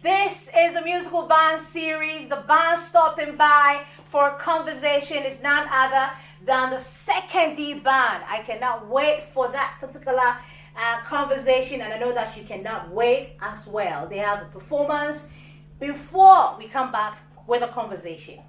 This is the musical band series. The band stopping by for a conversation is none other than the Secondi Band. I cannot wait for that particular conversation, and I know that you cannot wait as well. They have a performance before we come back with a conversation.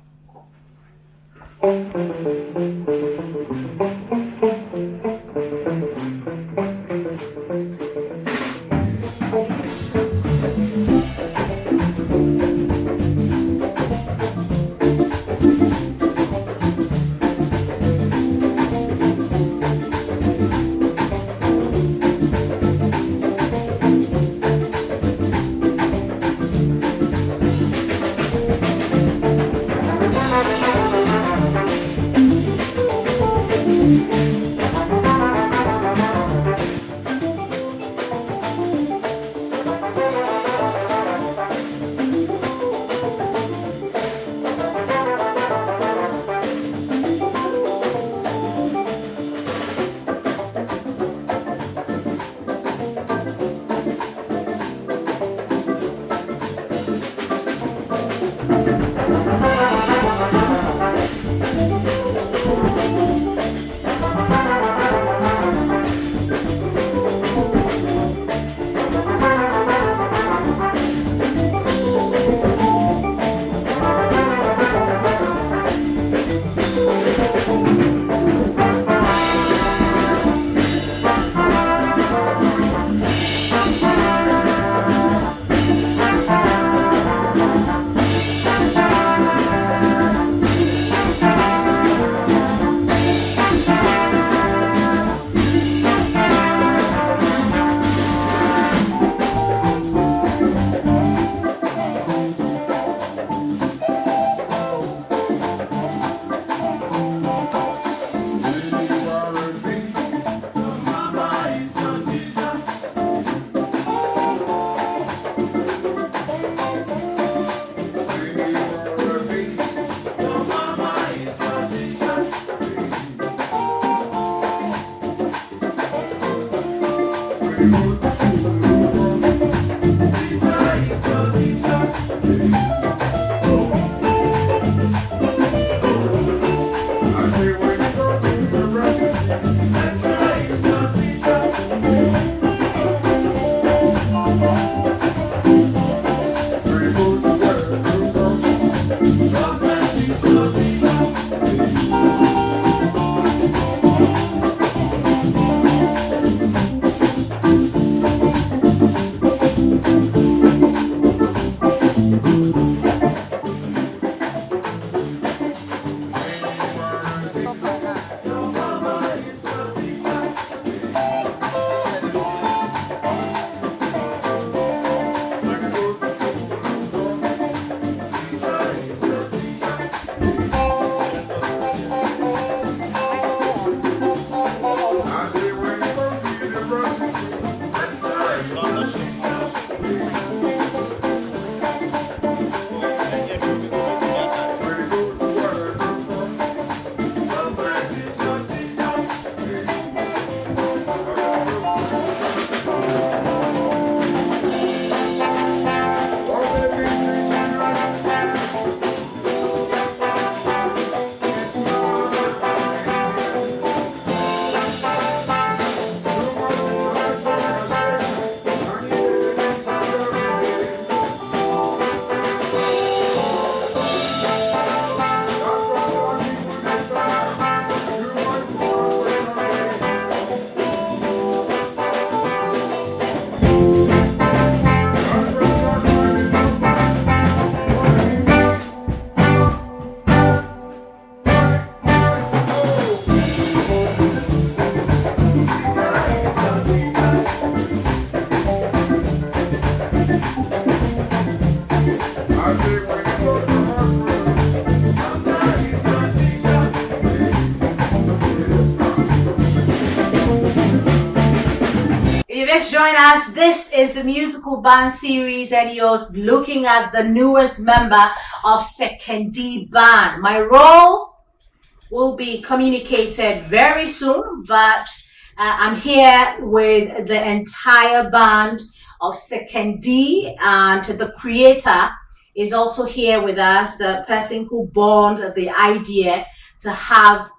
Just join us. This is the musical band series, and you're looking at the newest member of Secondi Band. My role will be communicated very soon, but I'm here with the entire band of Secondi, and the creator is also here with us, the person who born the idea to have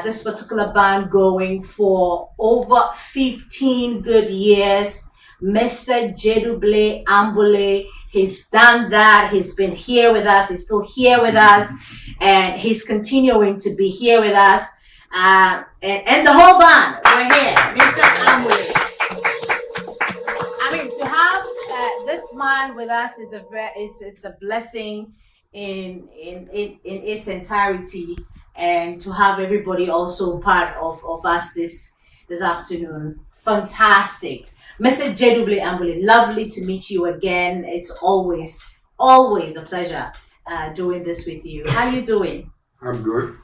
this particular band going for over 15 good years. Mr. Gyedu Ambolley, he's done that. He's been here with us. He's still here with us, and he's continuing to be here with us. And the whole band, we're here, Mr. Ambolley. I mean, to have this man with us is it's a blessing in its entirety, and to have everybody also part of us this afternoon, fantastic. Mr. Gyedu Ambolley, lovely to meet you again. It's always a pleasure doing this with you. How you doing? I'm good.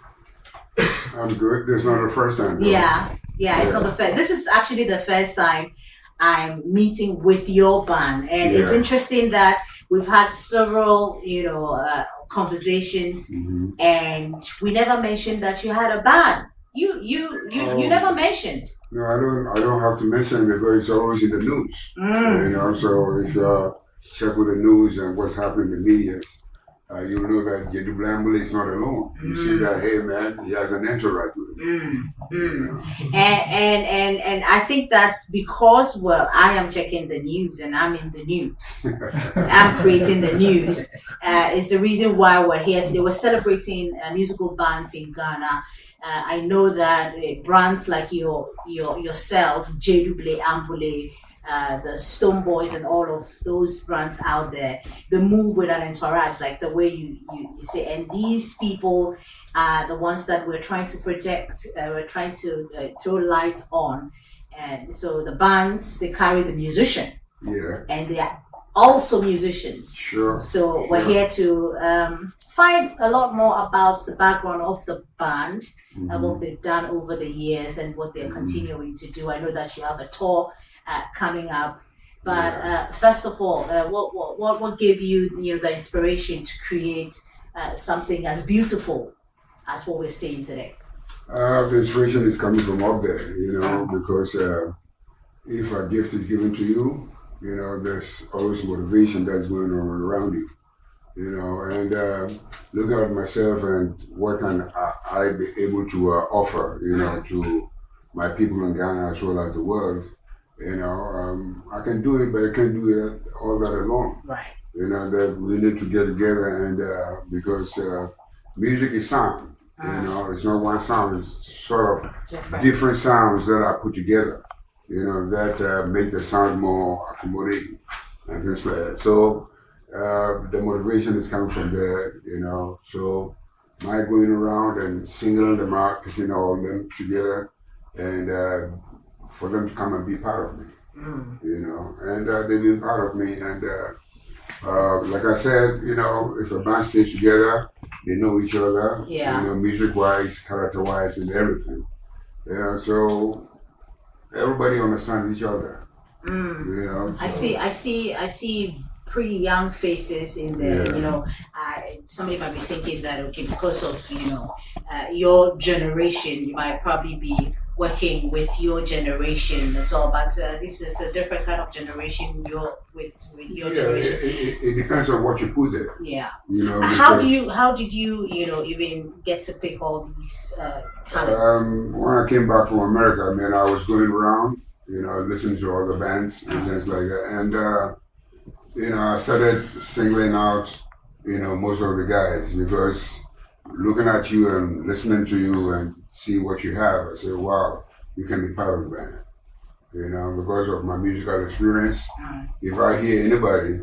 This is not the first time. Yeah, it's not the first. This is actually the first time I'm meeting with your band, and it's interesting that we've had several, conversations, and we never mentioned that you had a band. You never mentioned. No, I don't have to mention it because it's always in the news. So if you check with the news and what's happening in the media, you know that Gyedu Ambolley is not alone. You see that, hey man, he has an entourage with him. And I think that's because, well, I am checking the news and I'm in the news. I'm creating the news. It's the reason why we're here today. We're celebrating musical bands in Ghana. I know that brands like yourself, Gyedu Ambolley, the Stone Boys, and all of those brands out there, they move with an entourage, like the way you say. And these people are the ones that we're trying to project, we're trying to throw light on. And so the bands, they carry the musician. Yeah. And they are also musicians. Sure. So we're here to find a lot more about the background of the band, and what they've done over the years and what they're continuing to do. I know that you have a tour coming up, but first of all, what gave you the inspiration to create something as beautiful as what we're seeing today? The inspiration is coming from up there, because if a gift is given to you, there's always motivation that's going on around you. And look at myself and what can I be able to offer, to my people in Ghana as well as the world. I can do it, but I can't do it all that alone. Right. That we need to get together, and because music is sound, it's not one sound, it's sort of different sounds that are put together, that make the sound more accommodating and things like that. So the motivation is coming from there, so my going around and singling them out, picking all of them together, and for them to come and be part of me, and they've been part of me, and like I said, if a band stays together, they know each other, music-wise, character-wise, and everything, so everybody understands each other, so. I see pretty young faces in there. Somebody might be thinking that, okay, because of your generation, you might probably be working with your generation as well, but this is a different kind of generation. With your generation. It depends on what you put there. Yeah. How did you even get to pick all these talents? When I came back from America, I was going around, listening to all the bands and things like that, and I started singling out, most of the guys, because looking at you and listening to you and see what you have, I said, wow, you can be part of the band. Because of my musical experience, if I hear anybody,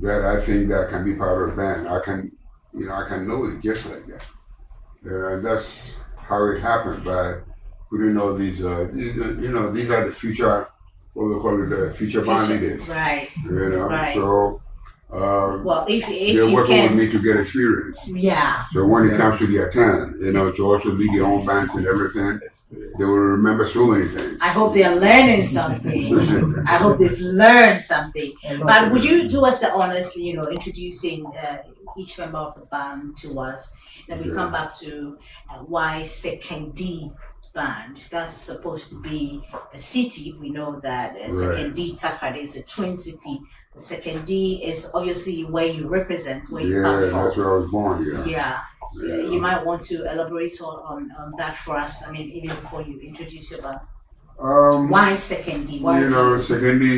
that I think that can be part of the band, I can know it just like that. And that's how it happened, by putting all these, these are the future, what we call it, the future band leaders. Right. Right. So, well, if they're working with me to get experience. Yeah. So when it comes to their turn, to also lead their own bands and everything, they will remember so many things. I hope they are learning something. I hope they've learned something. But would you do us the honors, introducing each member of the band to us? Then we come back to why Secondi Band. That's supposed to be a city. We know that Secondi Band is a twin city. The Secondi is obviously where you represent, where you come from. That's where I was born. Yeah. You might want to elaborate on that for us. I mean, even before you introduce your band. Why Secondi? Secondi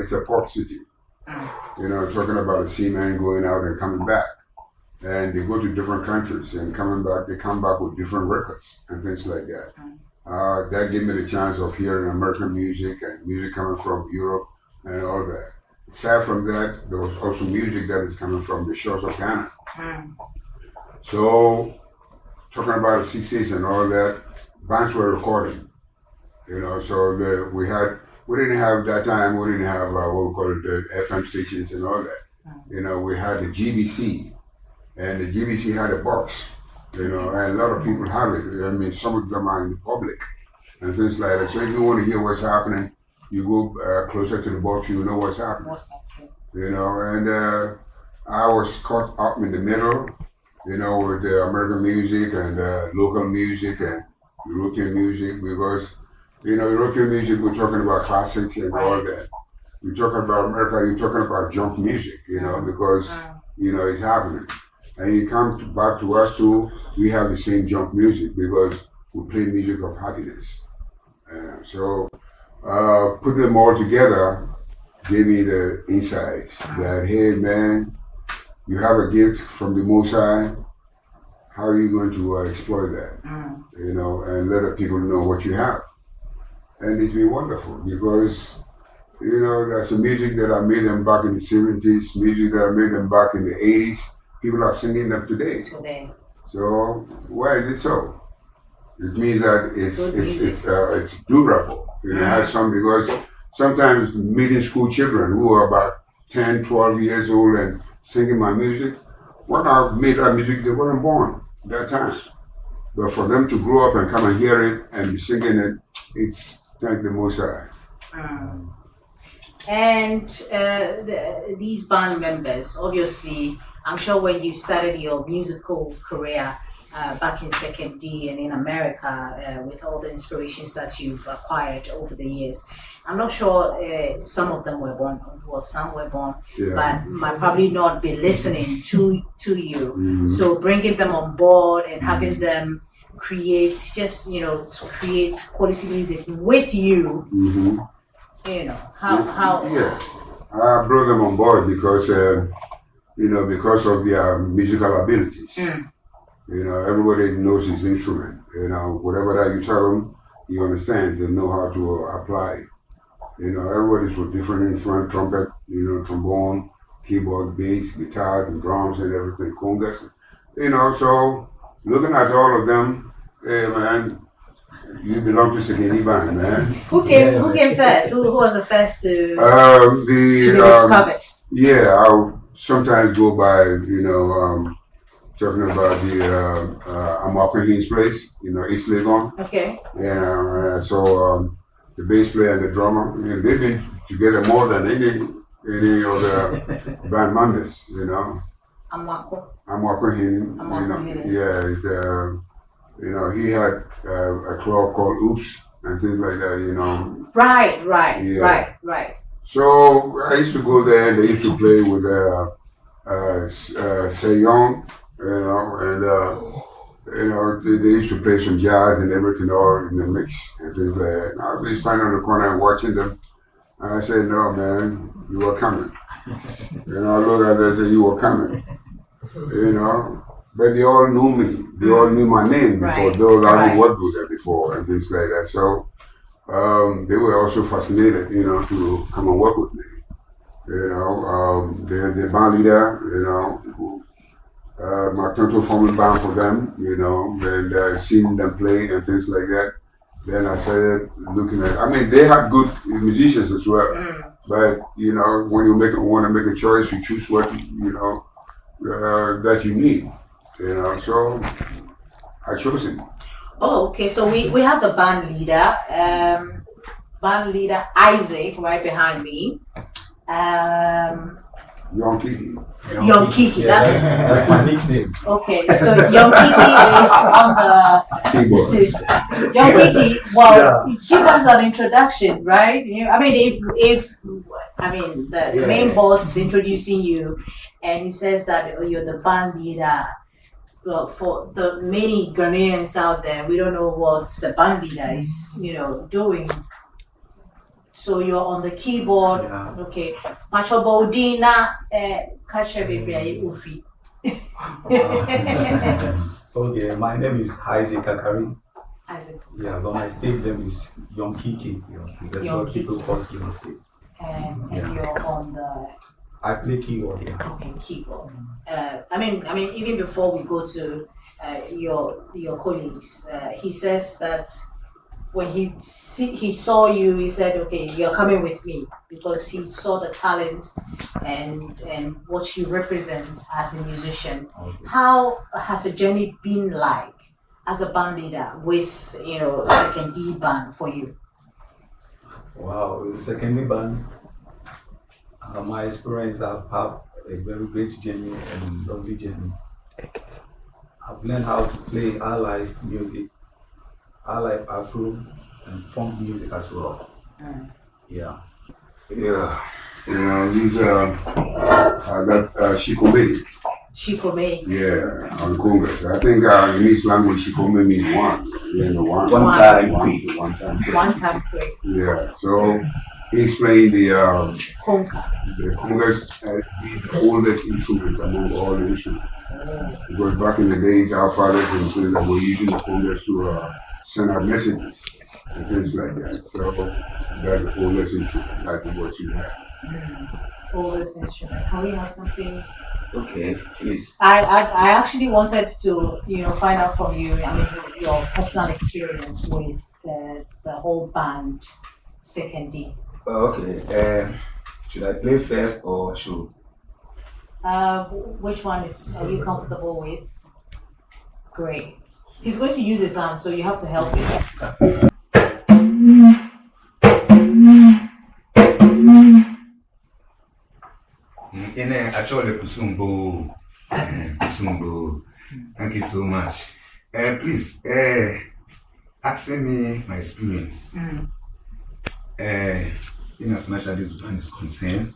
is a port city. Talking about a seaman going out and coming back. And they go to different countries and coming back, they come back with different records and things like that. That gave me the chance of hearing American music and music coming from Europe and all that. Aside from that, there was also music that is coming from the shores of Ghana. So, talking about the 60s and all that, bands were recording. So we didn't have that time, we didn't have what we call it, the FM stations and all that. We had the GBC. And the GBC had a box, and a lot of people have it. I mean, some of them are in the public and things like that. So if you want to hear what's happening, you go closer to the box, you know what's happening. And I was caught up in the middle, with the American music and local music and European music, because, European music, we're talking about classics and all that. We're talking about America, you're talking about jump music, because, it's happening. And it comes back to us too, we have the same jump music because we play music of happiness. So putting them all together gave me the insights that, hey man, you have a gift from the Most High, how are you going to exploit that? And let the people know what you have. And it's been wonderful because, that's the music that I made them back in the 70s, music that I made them back in the 80s. People are singing them today. So why is it so? It means that it's durable. It has some, because sometimes meeting school children who are about 10, 12 years old and singing my music, when I made that music, they weren't born at that time. But for them to grow up and come and hear it and be singing it, it's thank the Most High. And these band members, obviously, I'm sure when you started your musical career back in Secondi and in America, with all the inspirations that you've acquired over the years, I'm not sure some of them were born, well, some were born, but might probably not be listening to you. So bringing them on board and having them create, create quality music with you, how? I brought them on board because, because of their musical abilities. Everybody knows his instrument. Whatever that you tell them, he understands and know how to apply. Everybody's with different instruments, trumpet, trombone, keyboard, bass, guitar, and drums and everything, congas. So looking at all of them, hey man, you belong to Secondi Band, man. Who came first? Who was the first to be discovered? I'll sometimes go by, talking about the Amokahin's place, East Legon. Okay. And I saw the bass player and the drummer. They've been together more than any of the band members, Amokahin. He had a club called Oops and things like that, Right. So I used to go there and they used to play with Sejong, they used to play some jazz and everything all in the mix and things like that. And I'd be standing on the corner and watching them. And I said, no man, you were coming. I look at them and say, you were coming. But they all knew me. They all knew my name before, those I hadn't worked with them before and things like that. So they were also fascinated, to come and work with me. The band leader, my tonto formed a band for them, and seeing them play and things like that. Then I started looking at, they had good musicians as well. But, when you want to make a choice, you choose what, that you need. So I chose him. Oh, okay. So we have the band leader Isaac right behind me. Young Kiki. Young Kiki, That's my nickname. okay. So Young Kiki is on the Keyboard. Young Kiki. Well, give us an introduction, right? I mean, if the main boss is introducing you, and he says that you're the band leader. Well, for the many Ghanaians out there, we don't know what the band leader is, doing. So you're on the keyboard, okay. Macho Baudina, Kache Baby Ufi. Okay, my name is Isaac Kakari. Isaac. Yeah, but my stage name is Young Kiki. That's Young what people call me on stage. And you're on the I play keyboard. Yeah. okay keyboard. I mean, even before we go to your colleagues, he says that when he saw you, he said, "Okay, you're coming with me," because he saw the talent and what you represent as a musician. Okay. How has the journey been like as a band leader with Secondi Band for you? Wow, with the Secondi Band, my experience, I've had a very great journey and lovely journey. I've learned how to play Highlife music, Highlife Afro, and funk music as well. Yeah. Yeah. These that Shikome. Shikome. Yeah, on Congress. I think in each language Shikome means one. One time quick. One time quick. One time quick. Yeah. So he's playing the Conga. the congas, the oldest instrument among all the instruments. Because back in the days, our fathers and things that were using the congas to send out messages and things like that. So that's the oldest instrument, like what you have. Oldest instrument. Can we have something? Okay, please. I actually wanted to find out from you. I mean, your personal experience with the whole band, Secondi. Okay. Should I play first or should? Which one are you comfortable with? Great. He's going to use his hand, so you have to help him. Actually, Kusumbo. Kusumbo. Thank you so much. Please, asking me my experience. As much as this band is concerned,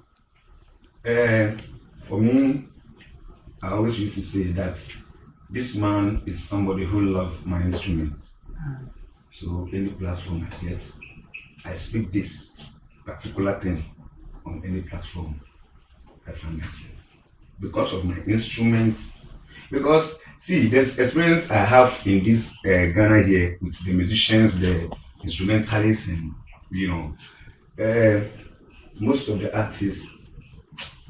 for me, I always used to say that this man is somebody who loves my instruments. So any platform I get, I speak this particular thing on any platform I find myself. Because of my instruments, because see, there's experience I have in this Ghana here with the musicians, the instrumentalists, and most of the artists,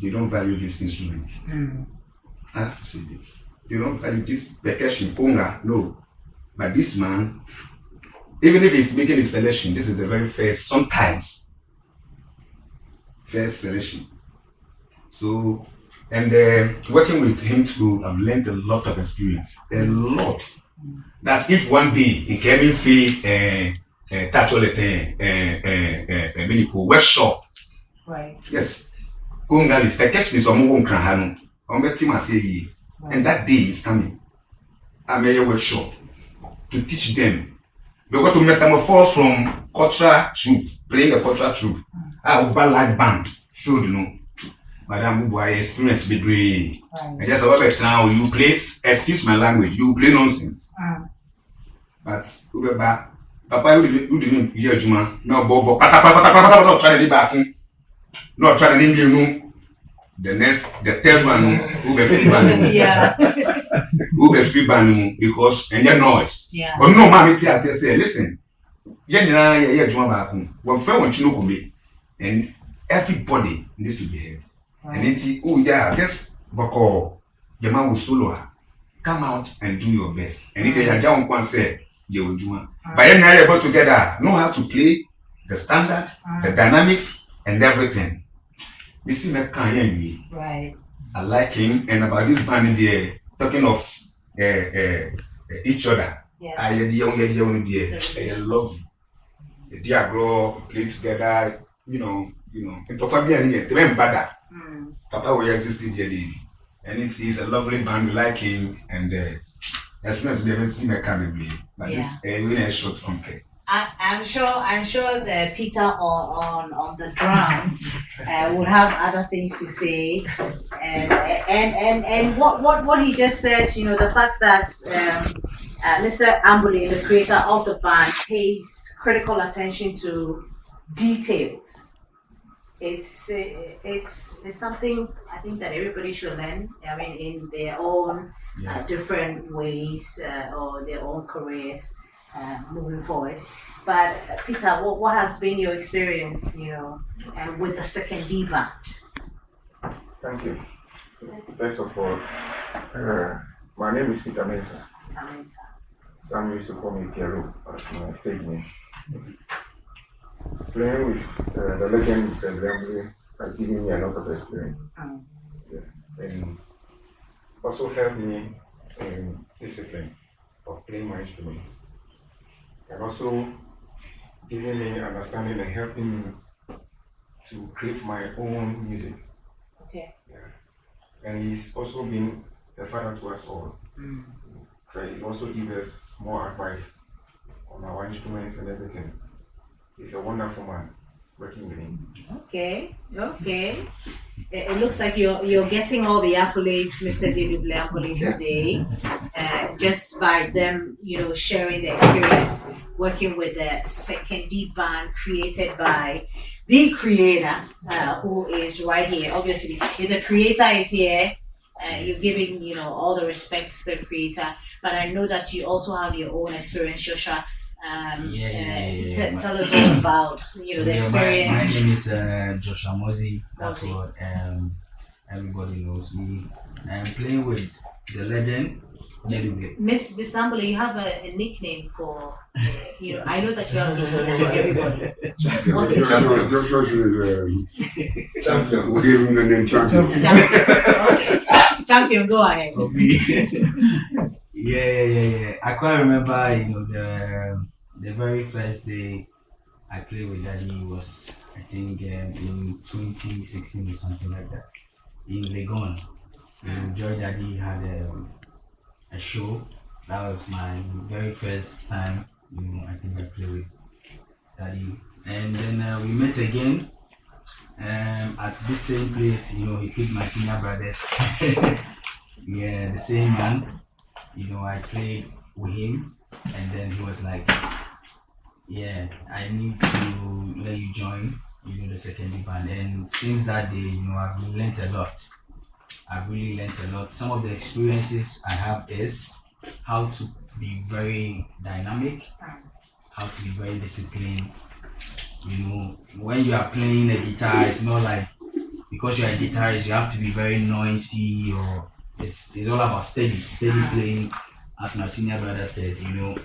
they don't value this instrument. I have to say this. They don't value this percussion, conga, no. But this man, even if he's making a selection, this is the very first selection. So, and working with him too, I've learned a lot of experience. A lot. That if one day he can feel touch all the thing, workshop. Right. Yes. Conga is percussion is on Krahano. And that day is coming. I'm a workshop to teach them. We got to metamorphose from cultural troupe, playing the cultural troupe. I have a live band, filled, Madam I experience be brave. I just about now you play, excuse my language, you play nonsense. But Papa, you didn't hear Juma. No, Bobo, not trying to back. Not trying to you. The third one, who be free band. Yeah. Who be free band because and your noise. Yeah. But no, mommy, say, listen. Yeah, Juma back. When friend you know me, and everybody needs to be here. And then see, oh yeah, just bako, your man will solo her. Come out and do your best. And if they are one say, you will do. But then you're able together, know how to play the standard, the dynamics, and everything. We see me Right. I like him, and about this band in there, talking of each other. Yeah. I love you. The dear grow, play together, it's Papa will assist Gyedu, and he's a lovely band. We like him, and as soon as we haven't seen a coming, but this really a short compare. I'm sure that Peter on the drums will have other things to say, and what he just said, you know, the fact that Mr. Ambolley, the creator of the band, pays critical attention to details. It's something I think that everybody should learn. I mean, in their own different ways or their own careers moving forward. But Peter, what has been your experience, you know, with the Secondi Band? Thank you. First of all, my name is Peter Mensah. Some used to call me Piero as my stage name. Playing with the legend Mr. Ambolley has given me a lot of experience. And also helped me in discipline of playing my instruments. And also giving me understanding and helping me to create my own music. Okay. And he's also been a father to us all. He also gives us more advice on our instruments and everything. He's a wonderful man working with him. Okay. It looks like you're getting all the accolades, Mr. Gyedu Ambolley, today, just by them, you know, sharing the experience working with the Secondi Band created by the creator, who is right here. Obviously, if the creator is here, you're giving, you know, all the respects to the creator. But I know that you also have your own experience, Joshua. Tell us all about, you know, the experience. My name is Joshua Mozi. That's what everybody knows me. I'm playing with the legend. Miss Ambolley, you have a nickname for, you know, I know that you have nicknames for everybody. What's his name? Champion. We give him the name Champion. Okay. Champion, go ahead. Yeah. I quite remember, you know, the very first day I played with Daddy was, I think, in 2016 or something like that, in Legon. Joy Daddy had a show. That was my very first time, you know, I think I played with Daddy. And then we met again at the same place. You know, he picked my senior brothers. The same man. You know, I played with him, and then he was like, I need to let you join, you know, the Secondi Band. And since that day, you know, I've learned a lot. I've really learned a lot. Some of the experiences I have is how to be very dynamic, how to be very disciplined. You know, when you are playing a guitar, it's not like, because you're a guitarist, you have to be very noisy, or it's all about steady playing. As my senior brother said, you know,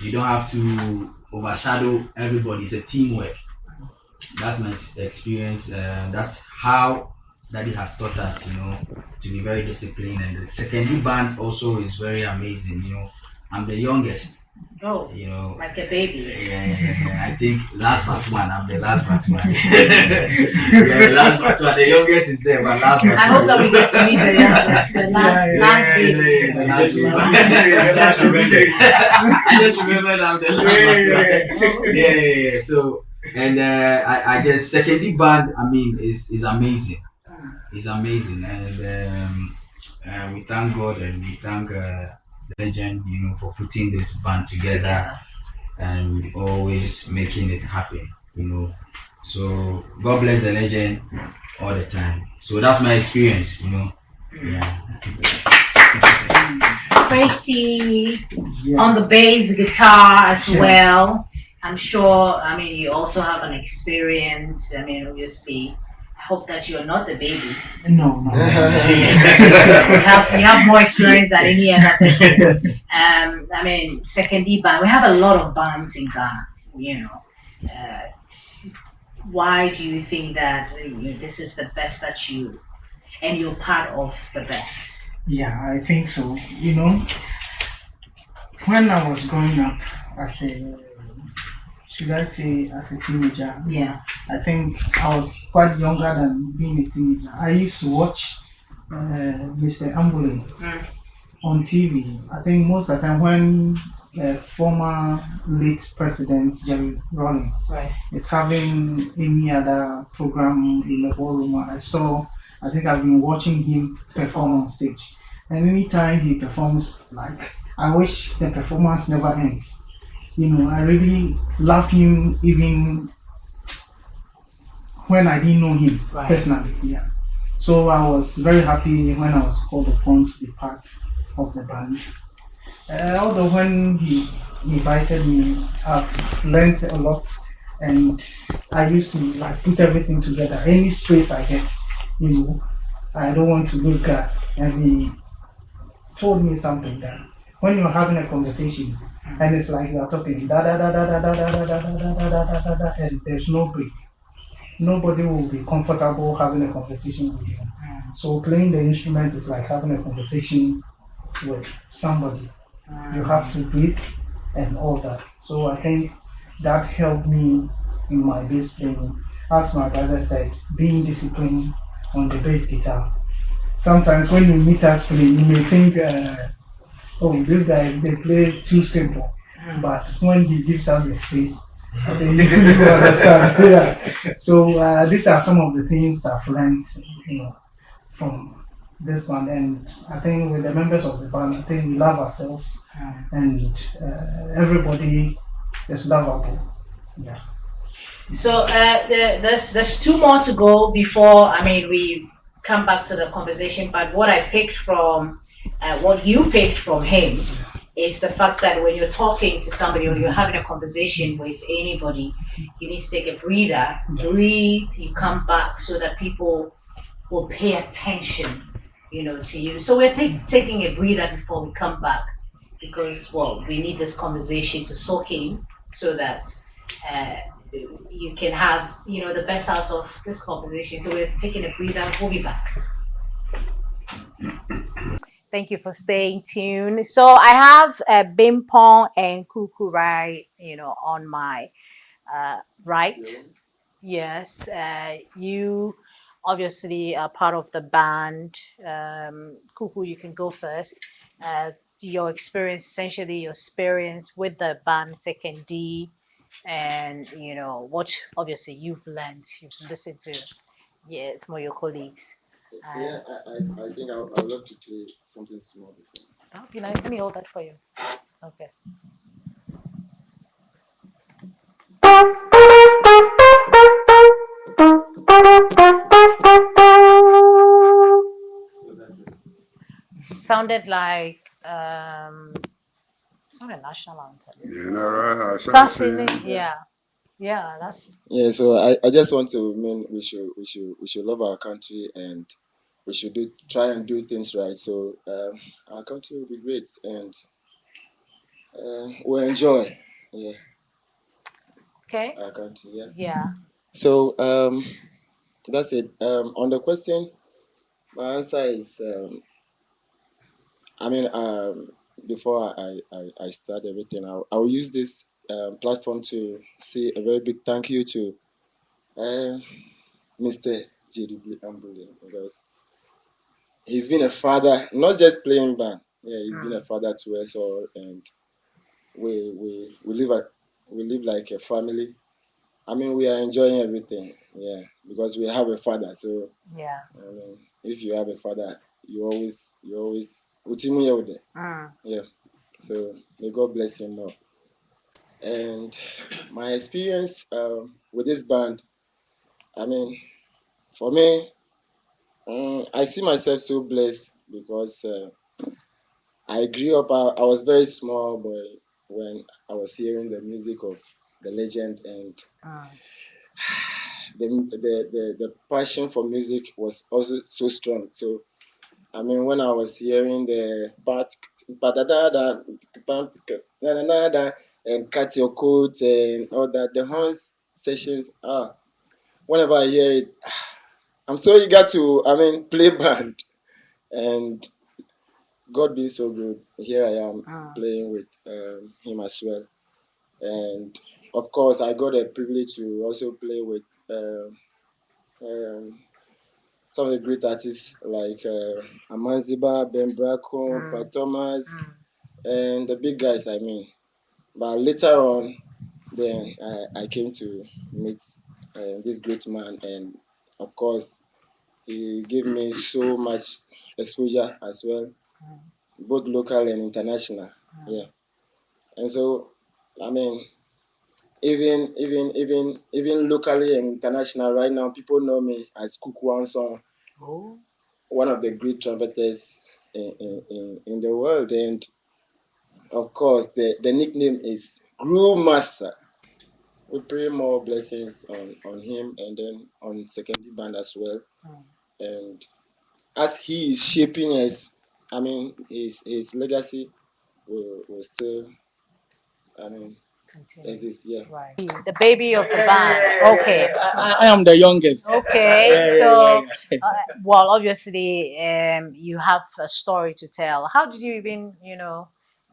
you don't have to overshadow everybody. It's a teamwork. That's my experience. That's how Daddy has taught us, you know, to be very disciplined. And the Secondi Band also is very amazing. You know, I'm the youngest. Oh, you know, like a baby. Yeah. I think last but one. I'm the last but one. Last but one. The youngest is there, but last but one. I hope that we get to meet the youngest, the last baby. I just remember that I'm the last but one. Yeah. So, and I just Secondi Band. I mean, is amazing. It's amazing, and we thank God and we thank legend, you know, for putting this band together and always making it happen, you know. So God bless the legend all the time. So that's my experience, you know. Tracy on the bass guitar as well. I'm sure, I mean, you also have an experience. I mean, obviously, I hope that you're not the baby. No. you have more experience than any other person. I mean, Secondi Band. We have a lot of bands in Ghana. You know, why do you think that this is the best that and you're part of the best? Yeah, I think so. You know, when I was growing up as a should I say, as a teenager. Yeah. I think I was quite younger than being a teenager. I used to watch Mr. Ambolley on TV. I think most of the time when former late President Jerry Rawlings is having any other program in the ballroom, I think I've been watching him perform on stage. And anytime he performs, like, I wish the performance never ends. You know, I really love him even when I didn't know him personally. Yeah. So I was very happy when I was called upon to be part of the band. Although when he invited me, I've learned a lot, and I used to like put everything together. Any space I get, you know, I don't want to lose God. And he told me something that when you're having a conversation and it's like you're talking da da da da da da da da da da da da da da da, and there's no break, nobody will be comfortable having a conversation with you. So playing the instrument is like having a conversation with somebody. You have to breathe and all that. So I think that helped me in my bass playing. As my brother said, being disciplined on the bass guitar. Sometimes when you meet us playing, you may think, oh, these guys, they play too simple. But when he gives us the space, I think you understand. Yeah. So these are some of the things I've learned, you know, from this band. And I think with the members of the band, I think we love ourselves, and everybody is lovable. Yeah. So there's two more to go before we come back to the conversation. But what I picked from what you picked from him is the fact that when you're talking to somebody or you're having a conversation with anybody, you need to take a breather, breathe, you come back so that people will pay attention, you know, to you. So we're taking a breather before we come back because, well, we need this conversation to soak in so that you can have, you know, the best out of this conversation. So we're taking a breather. We'll be back. Thank you for staying tuned. So I have Bimpong and Kukurai, you know, on my right. Yes, you obviously are part of the band. Kuku, you can go first. Your experience, essentially your experience with the band Secondi, and you know what obviously you've learned, you've listened to, some of your colleagues. Yeah, I think I would love to play something small before. That would be nice. Let me hold that for you. Okay. Sounded like it's not a national anthem. You know, right? Yeah, that's. Yeah, so I just want to mean we should love our country, and we should try and do things right. So our country will be great, and we'll enjoy. Yeah. Okay. Our country. Yeah. Yeah. So that's it. On the question, my answer is before I start everything, I will use this platform to say a very big thank you to Mr. Gyedu Ambolley, because he's been a father, not just playing band. Yeah, he's been a father to us all, and we live like a family. I mean, we are enjoying everything. Yeah, because we have a father. So yeah, I mean, if you have a father, you always yeah. So may God bless him more. And my experience with this band, I mean, for me, I see myself so blessed because I grew up. I was very small boy when I was hearing the music of the legend, and the passion for music was also so strong. So I mean, when I was hearing the and cut your coat and all that, the horns sessions, whenever I hear it, I'm so eager to, play band. And God being so good, here I am playing with him as well. And of course, I got a privilege to also play with some of the great artists like Amanziba, Ben Bracco, Pat Thomas, and the big guys, I mean. But later on, then I came to meet this great man, and of course, he gave me so much exposure as well, both local and international. Yeah, and so I mean, even locally and international, right now, people know me as Kuku Song, one of the great trumpeters in the world, and of course, the nickname is Groove Master. We pray more blessings on him and then on Secondi Band as well. And as he is shaping us, I mean, his legacy will still, I mean, exist. Yeah. Right. The baby of the band. Okay. I am the youngest. Okay. So, well, obviously, you have a story to tell. How did you even,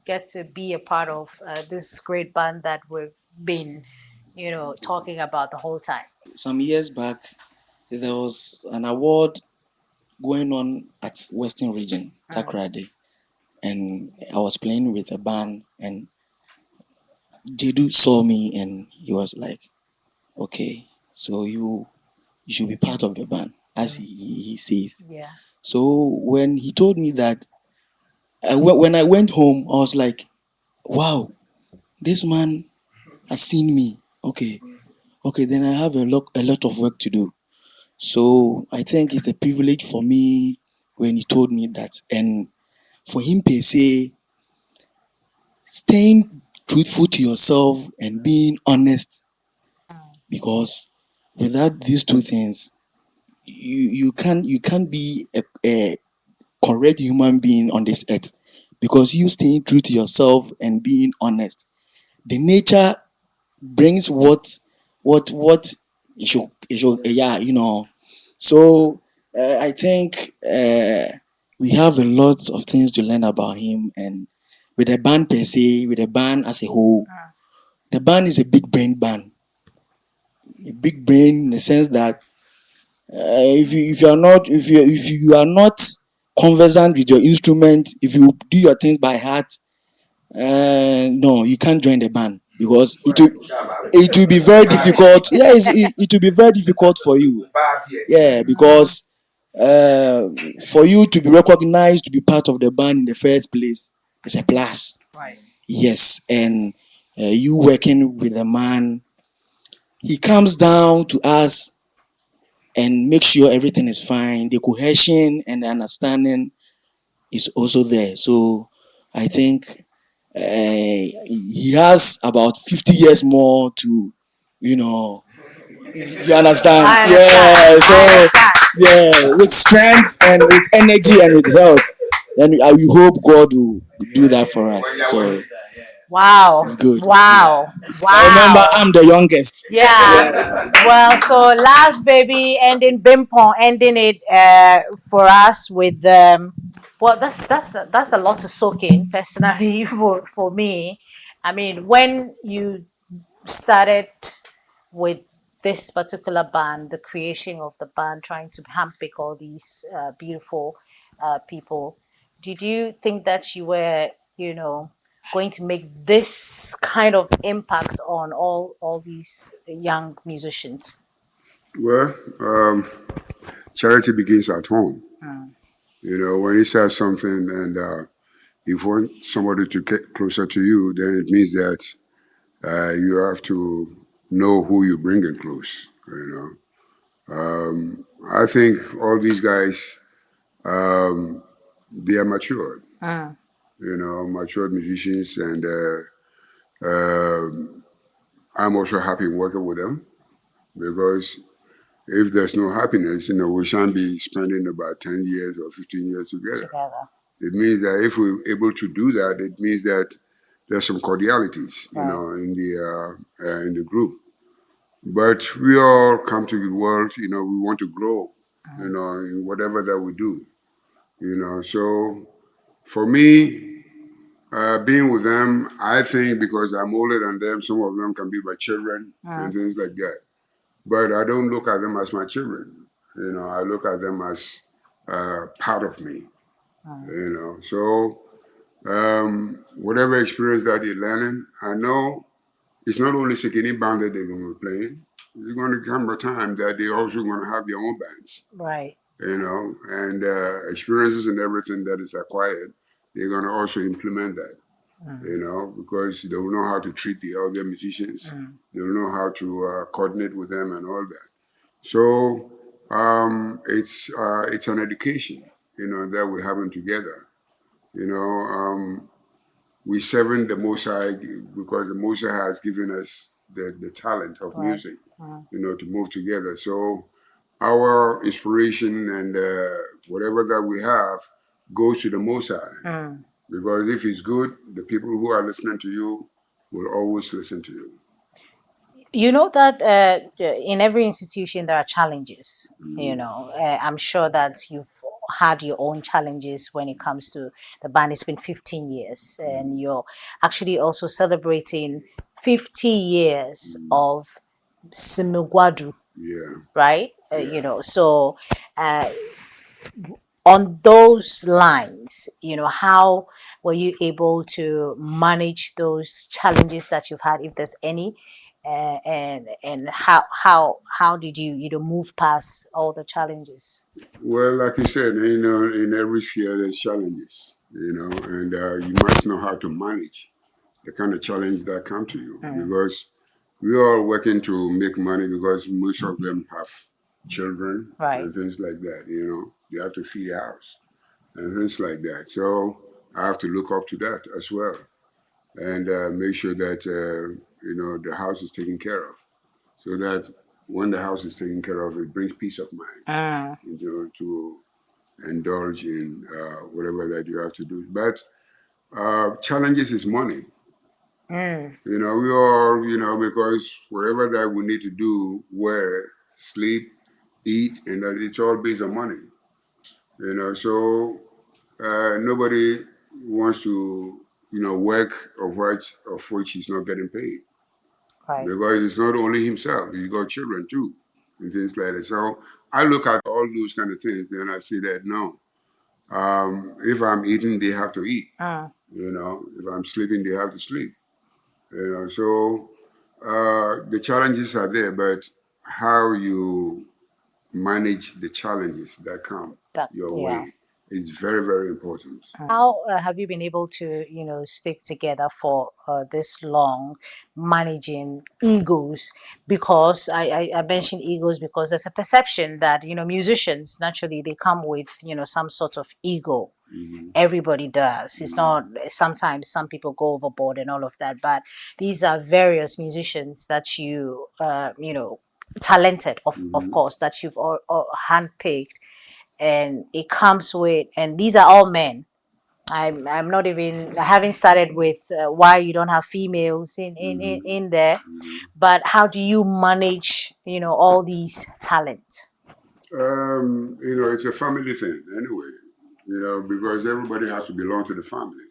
get to be a part of this great band that we've been, talking about the whole time? Some years back, there was an award going on at Western Region, Takoradi, and I was playing with a band, and Gyedu saw me, and he was like, "Okay, so you should be part of the band," as he says. Yeah. So when he told me that, when I went home, I was like, "Wow, this man has seen me. Okay, then I have a lot of work to do." So I think it's a privilege for me when he told me that, and for him per se, staying truthful to yourself and being honest, because without these two things, you can't be a correct human being on this earth, because you staying true to yourself and being honest, the nature brings what yeah, so I think we have a lot of things to learn about him, and with the band per se, with the band as a whole, the band is a big brain band, a big brain in the sense that if you are not conversant with your instrument, if you do your things by heart, no, you can't join the band, because it will be very difficult. Yeah, it will be very difficult for you. Yeah, because for you to be recognized, to be part of the band in the first place, is a plus. Right. Yes, and you working with a man, he comes down to us and make sure everything is fine. The cohesion and the understanding is also there. So I think he has about 50 years more to, you understand? Yeah, so yeah, with strength and with energy and with health. And we hope God will do that for us. So Wow. it's good. Wow. Remember, I'm the youngest. Yeah. Well, so last baby ending Bimpon, ending it for us with well, that's a lot to soak in personally for me. I mean, when you started with this particular band, the creation of the band, trying to handpick all these beautiful people, did you think that you were, going to make this kind of impact on all these young musicians? Well, charity begins at home. When you say something and if you want somebody to get closer to you, then it means that you have to know who you bring in close. I think all these guys, they are matured. Matured musicians, and I'm also happy working with them, because if there's no happiness, we shan't be spending about 10 years or 15 years together. It means that if we're able to do that, it means that there's some cordialities, in the group. But we all come to the world, we want to grow, in whatever that we do, So for me, Being with them, I think because I'm older than them, some of them can be my children and things like that. But I don't look at them as my children. You know, I look at them as part of me. You know, so whatever experience that they're learning, I know it's not only Sekondi Band that they're going to be playing. There's going to come a time that they're also going to have their own bands. Right. You know, and experiences and everything that is acquired, they're going to also implement that. You know, because they will know how to treat the other musicians. They will know how to coordinate with them and all that. So it's an education, you know, that we're having together. You know, we serving the Most High because the Most High has given us the talent of music, you know, to move together. So our inspiration and whatever that we have goes to the Most High. Because if it's good, the people who are listening to you will always listen to you. You know that in every institution there are challenges. You know, I'm sure that you've had your own challenges when it comes to the band. It's been 15 years, and you're actually also celebrating 50 years of Simugwadu, Yeah. right? You know, so on those lines, you know, how were you able to manage those challenges that you've had, if there's any? And how did you know move past all the challenges? Well, like you said, you know, in every sphere there's challenges, you know, and you must know how to manage the kind of challenge that come to you because we are working to make money because most of them have children and things like that, you know. They have to feed the house and things like that. So I have to look up to that as well and make sure that, you know, the house is taken care of so that when the house is taken care of, it brings peace of mind, you know, to indulge in whatever that you have to do. But challenges is money. You know, we all, you know, because whatever that we need to do, wear, sleep, eat, and that it's all based on money. You know, so nobody wants to, you know, work of which he's not getting paid. Because it's not only himself, he's got children too, and things like that. So I look at all those kind of things, then I see that no, if I'm eating, they have to eat. You know, if I'm sleeping, they have to sleep. You know, so the challenges are there, but how you manage the challenges that come your way is very, very important. How have you been able to, you know, stick together for this long, managing egos? Because I mentioned egos because there's a perception that, you know, musicians, naturally, they come with, you know, some sort of ego. Everybody does. It's not, sometimes some people go overboard and all of that, but these are various musicians that you, you know, talented, of course, that you've all handpicked. And it comes with, and these are all men. I'm not even, I haven't started with why you don't have females in there, but how do you manage, you know, all these talent? You know, it's a family thing anyway, you know, because everybody has to belong to the family.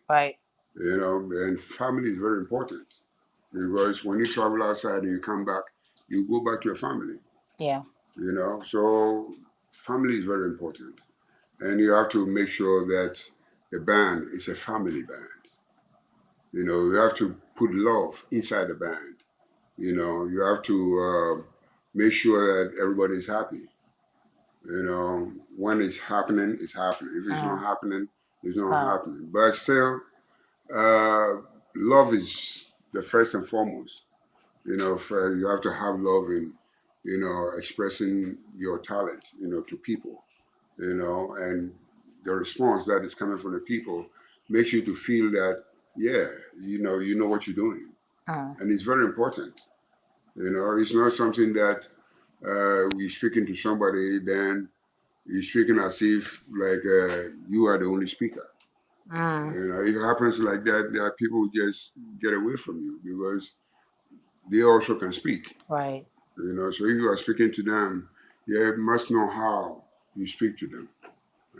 You know, and family is very important because when you travel outside and you come back, you go back to your family. Yeah. You know, so family is very important. And you have to make sure that the band is a family band. You know, you have to put love inside the band. You know, you have to make sure that everybody is happy. You know, when it's happening, it's happening. If it's not happening, it's not happening. But still, love is the first and foremost. You know, you have to have love in, you know, expressing your talent, you know, to people, you know, and the response that is coming from the people makes you to feel that, yeah, you know what you're doing. And it's very important. You know, it's not something that we're speaking to somebody, then you're speaking as if like you are the only speaker. You know, if it happens like that, there are people who just get away from you because they also can speak. Right. You know, so if you are speaking to them, you must know how you speak to them.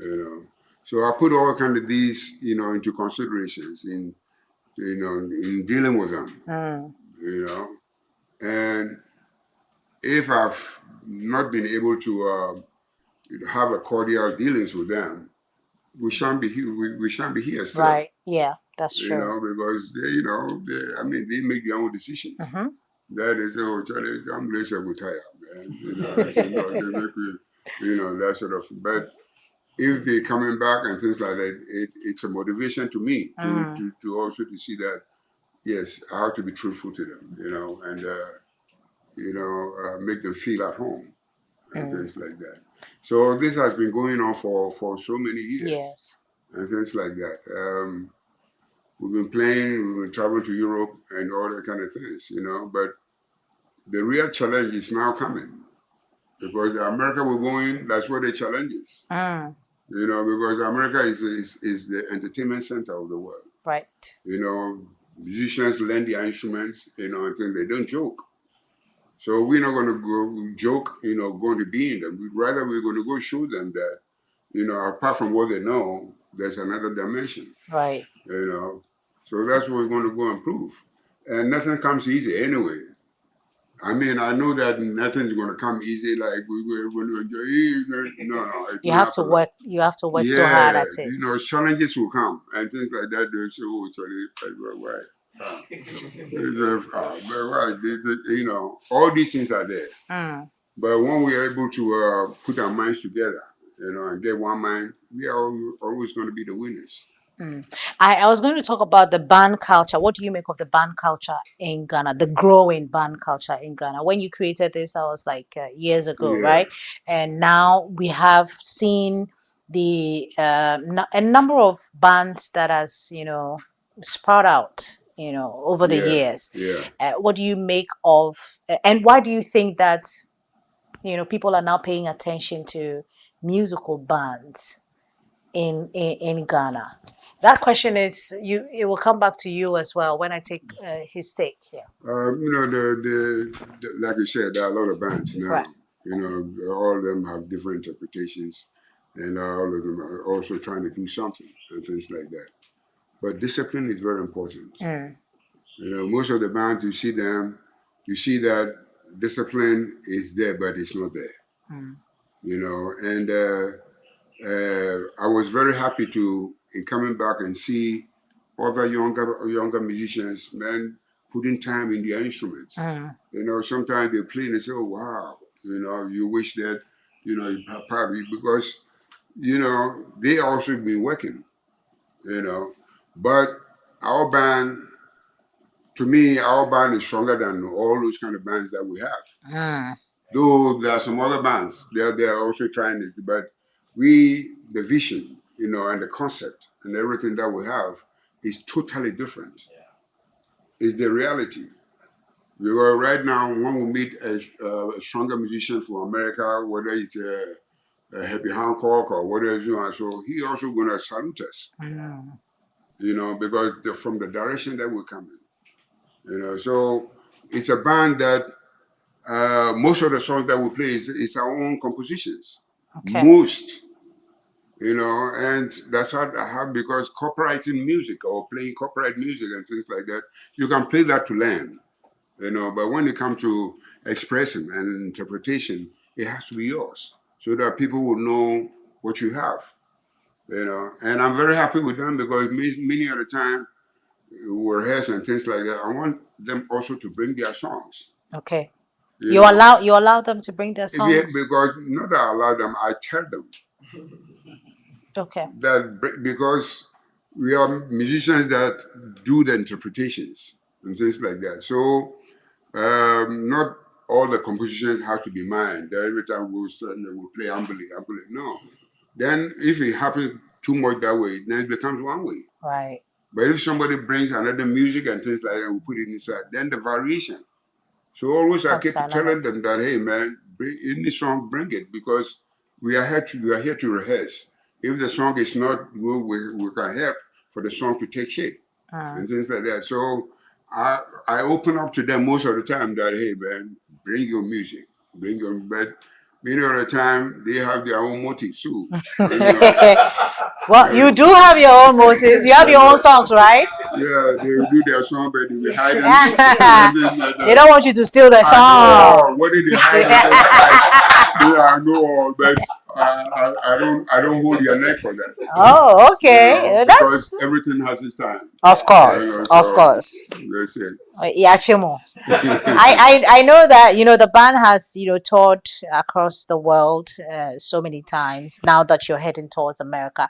You know, so I put all kind of these, you know, into considerations in in dealing with them, and if I've not been able to have a cordial dealings with them, we shan't be here. We shan't be here still. Right. Yeah, that's true. Because they make their own decisions. That is, Charlie, I'm later retired, man. They make that sort of. But if they're coming back and things like that, it's a motivation to me to also to see that, yes, I have to be truthful to them, and make them feel at home and things like that. So this has been going on for so many years. Yes. And things like that. We've been playing, we've been traveling to Europe and all that kind of things, but the real challenge is now coming. Because America we're going, that's where the challenge is. Because America is the entertainment center of the world. Right. Musicians learn their instruments, and things, they don't joke. So we're not going to go joke, going to be in them. Rather, we're going to go show them that, apart from what they know, there's another dimension. Right. So that's what we're going to go and prove. And nothing comes easy anyway. I mean, I know that nothing's going to come easy, like we're going to enjoy. No. You have to work. You have to work so hard at it. Challenges will come and things like that. They say, "Oh, Charlie, all these things are there. But when we are able to put our minds together, and get one mind, we are always going to be the winners." I was going to talk about the band culture. What do you make of the band culture in Ghana, the growing band culture in Ghana? When you created this, that was like years ago, right? And now we have seen a number of bands that has, sprout out, over the years. What do you make of, and why do you think that, people are now paying attention to musical bands in Ghana? That question is it will come back to you as well when I take his take here. Like you said, there are a lot of bands now. Right. All of them have different interpretations, and all of them are also trying to do something and things like that. But discipline is very important. Most of the bands you see that discipline is there, but it's not there. And I was very happy in coming back and see other younger musicians, man, putting time in their instruments. Sometimes they play and they say, "Oh wow," you wish that, probably because, they also been working, But our band, to me, our band is stronger than all those kind of bands that we have. Though there are some other bands, they're also trying it, but the vision, and the concept and everything that we have is totally different. It's the reality. Because right now, when we meet a stronger musician from America, whether it's a Happy Hancock or whatever, so he also going to salute us. Because from the direction that we're coming. So it's a band that most of the songs that we play is our own compositions. Okay. Most. And that's how I have, because copywriting music or playing copyright music and things like that, you can play that to learn, but when it comes to expressing and interpretation, it has to be yours so that people will know what you have, and I'm very happy with them because many of the time we rehearse and things like that. I want them also to bring their songs. Okay. You allow them to bring their songs? Yeah, because not that I allow them, I tell them. Okay. That because we are musicians that do the interpretations and things like that. So not all the compositions have to be mine. That every time we play Ambolley. No. Then if it happens too much that way, then it becomes one way. Right. But if somebody brings another music and things like that, and we put it inside, then the variation. So always I keep telling them that, hey man, bring any song, bring it, because we are here to rehearse. If the song is not good, we can help for the song to take shape and things like that. So I open up to them most of the time that, hey man, bring your music, but many of the time they have their own motives too. Well, you do have your own motives. You have your own songs, right? Yeah, they do their song, but they will hide them. And then, They don't want you to steal the I song. know. What did they hide? Yeah, I know all, but I don't hold your neck for that. Oh, okay. Because everything has its time. Of course, of so course. That's it. Yeah, Chimo. I know that the band has toured across the world so many times. Now that you're heading towards America,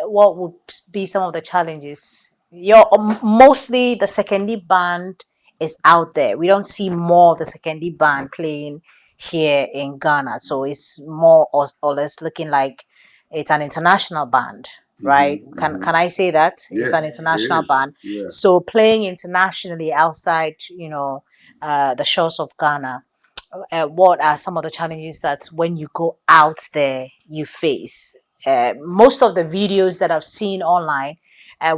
what would be some of the challenges? Mostly the Secondi Band is out there. We don't see more of the Secondi Band playing here in Ghana, so it's more or less looking like it's an international band, right? Can I say that it's an international band? Yeah. So playing internationally outside, the shores of Ghana, what are some of the challenges that when you go out there you face? Most of the videos that I've seen online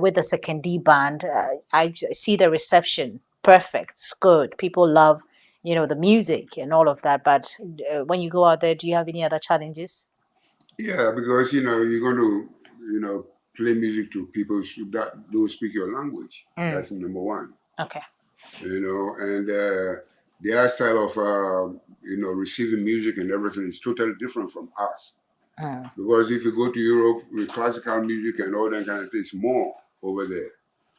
with the Secondi Band, I see the reception perfect, it's good. People love, the music and all of that. But when you go out there, do you have any other challenges? Yeah, because you're going to play music to people that don't speak your language. That's number one. Okay. And their style of receiving music and everything is totally different from us. Because if you go to Europe with classical music and all that kind of things, more over there.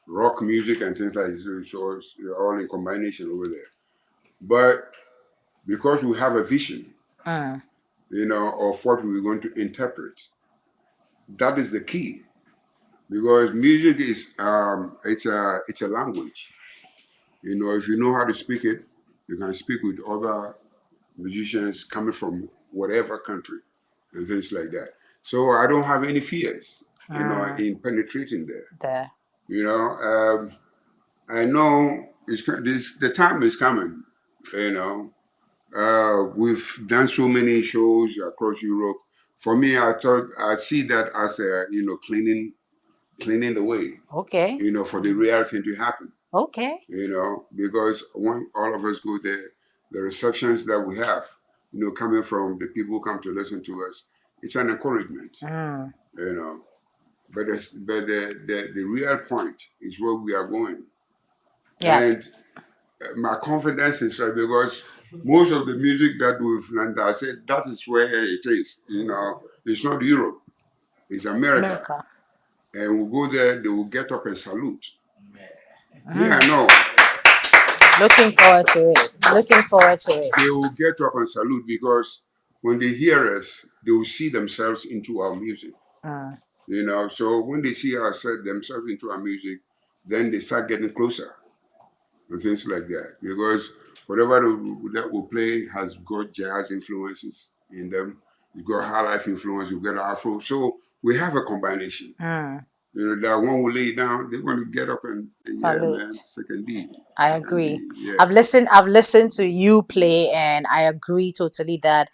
Rock music and things like this, so it's all in combination over there. But because we have a vision, of what we're going to interpret, that is the key. Because music is it's a language. If you know how to speak it, you can speak with other musicians coming from whatever country and things like that. So I don't have any fears, in penetrating there. I know the time is coming. We've done so many shows across Europe. For me, I see that as a cleaning the way. Okay. For the real thing to happen. Okay. Because when all of us go there, the receptions that we have, coming from the people who come to listen to us, it's an encouragement. But the real point is where we are going. Yeah. And my confidence is right because most of the music that we've learned, I said that is where it is. It's not Europe, it's America. And we'll go there, they will get up and salute. Yeah, I know. Looking forward to it. They will get up and salute because when they hear us, they will see themselves into our music. So when they see us set themselves into our music, then they start getting closer and things like that. Because whatever that we play has got jazz influences in them. You got Highlife influence, you got Afro. So we have a combination. That one will lay down, they're going to get up and salute. Secondi. I agree. Yeah. I've listened to you play, and I agree totally that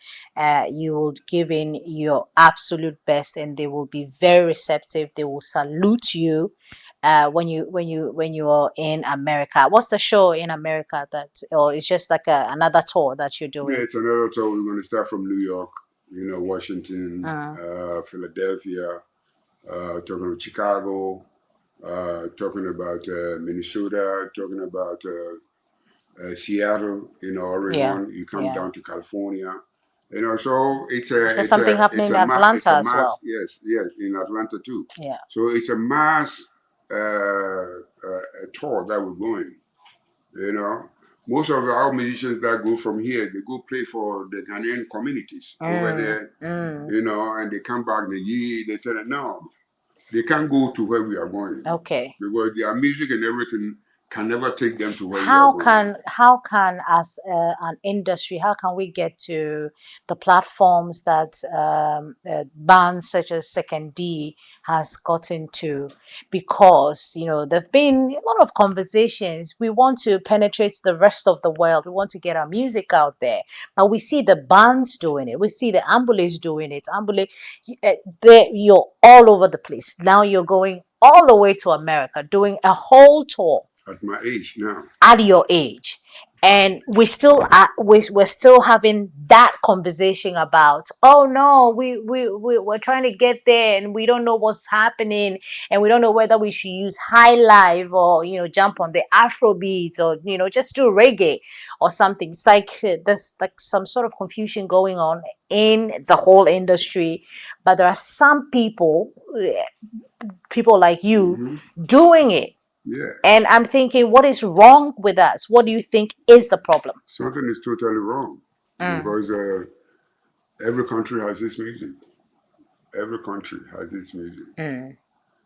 you will give in your absolute best, and they will be very receptive. They will salute you when you are in America. What's the show in America or it's just like another tour that you're doing? Yeah, it's another tour. We're going to start from New York, Washington, Philadelphia. Talking about Chicago, talking about Minnesota, talking about Seattle, Oregon. You come down to California, so it's something happening in Atlanta as well. Yes, in Atlanta too. Yeah. So it's a mass tour that we're going. Most of our musicians that go from here, they go play for the Ghanaian communities over there, and they come back, they tell them, no, they can't go to where we are going. Okay. Because their music and everything can never take them to where we are going. How can, as an industry, how can we get to the platforms that bands such as Secondi has gotten to? Because, there've been a lot of conversations. We want to penetrate the rest of the world. We want to get our music out there. But we see the bands doing it. We see the Ambulleys doing it. Ambolley, you're all over the place. Now you're going all the way to America, doing a whole tour. At my age now. At your age. and we're still having that conversation about, oh no, we're trying to get there and we don't know what's happening, and we don't know whether we should use Highlife or jump on the Afro beats, or just do reggae or something. It's like there's like some sort of confusion going on in the whole industry, but there are some people like you doing it. Yeah. And I'm thinking, what is wrong with us? What do you think is the problem? Something is totally wrong because every country has its music. Every country has its music.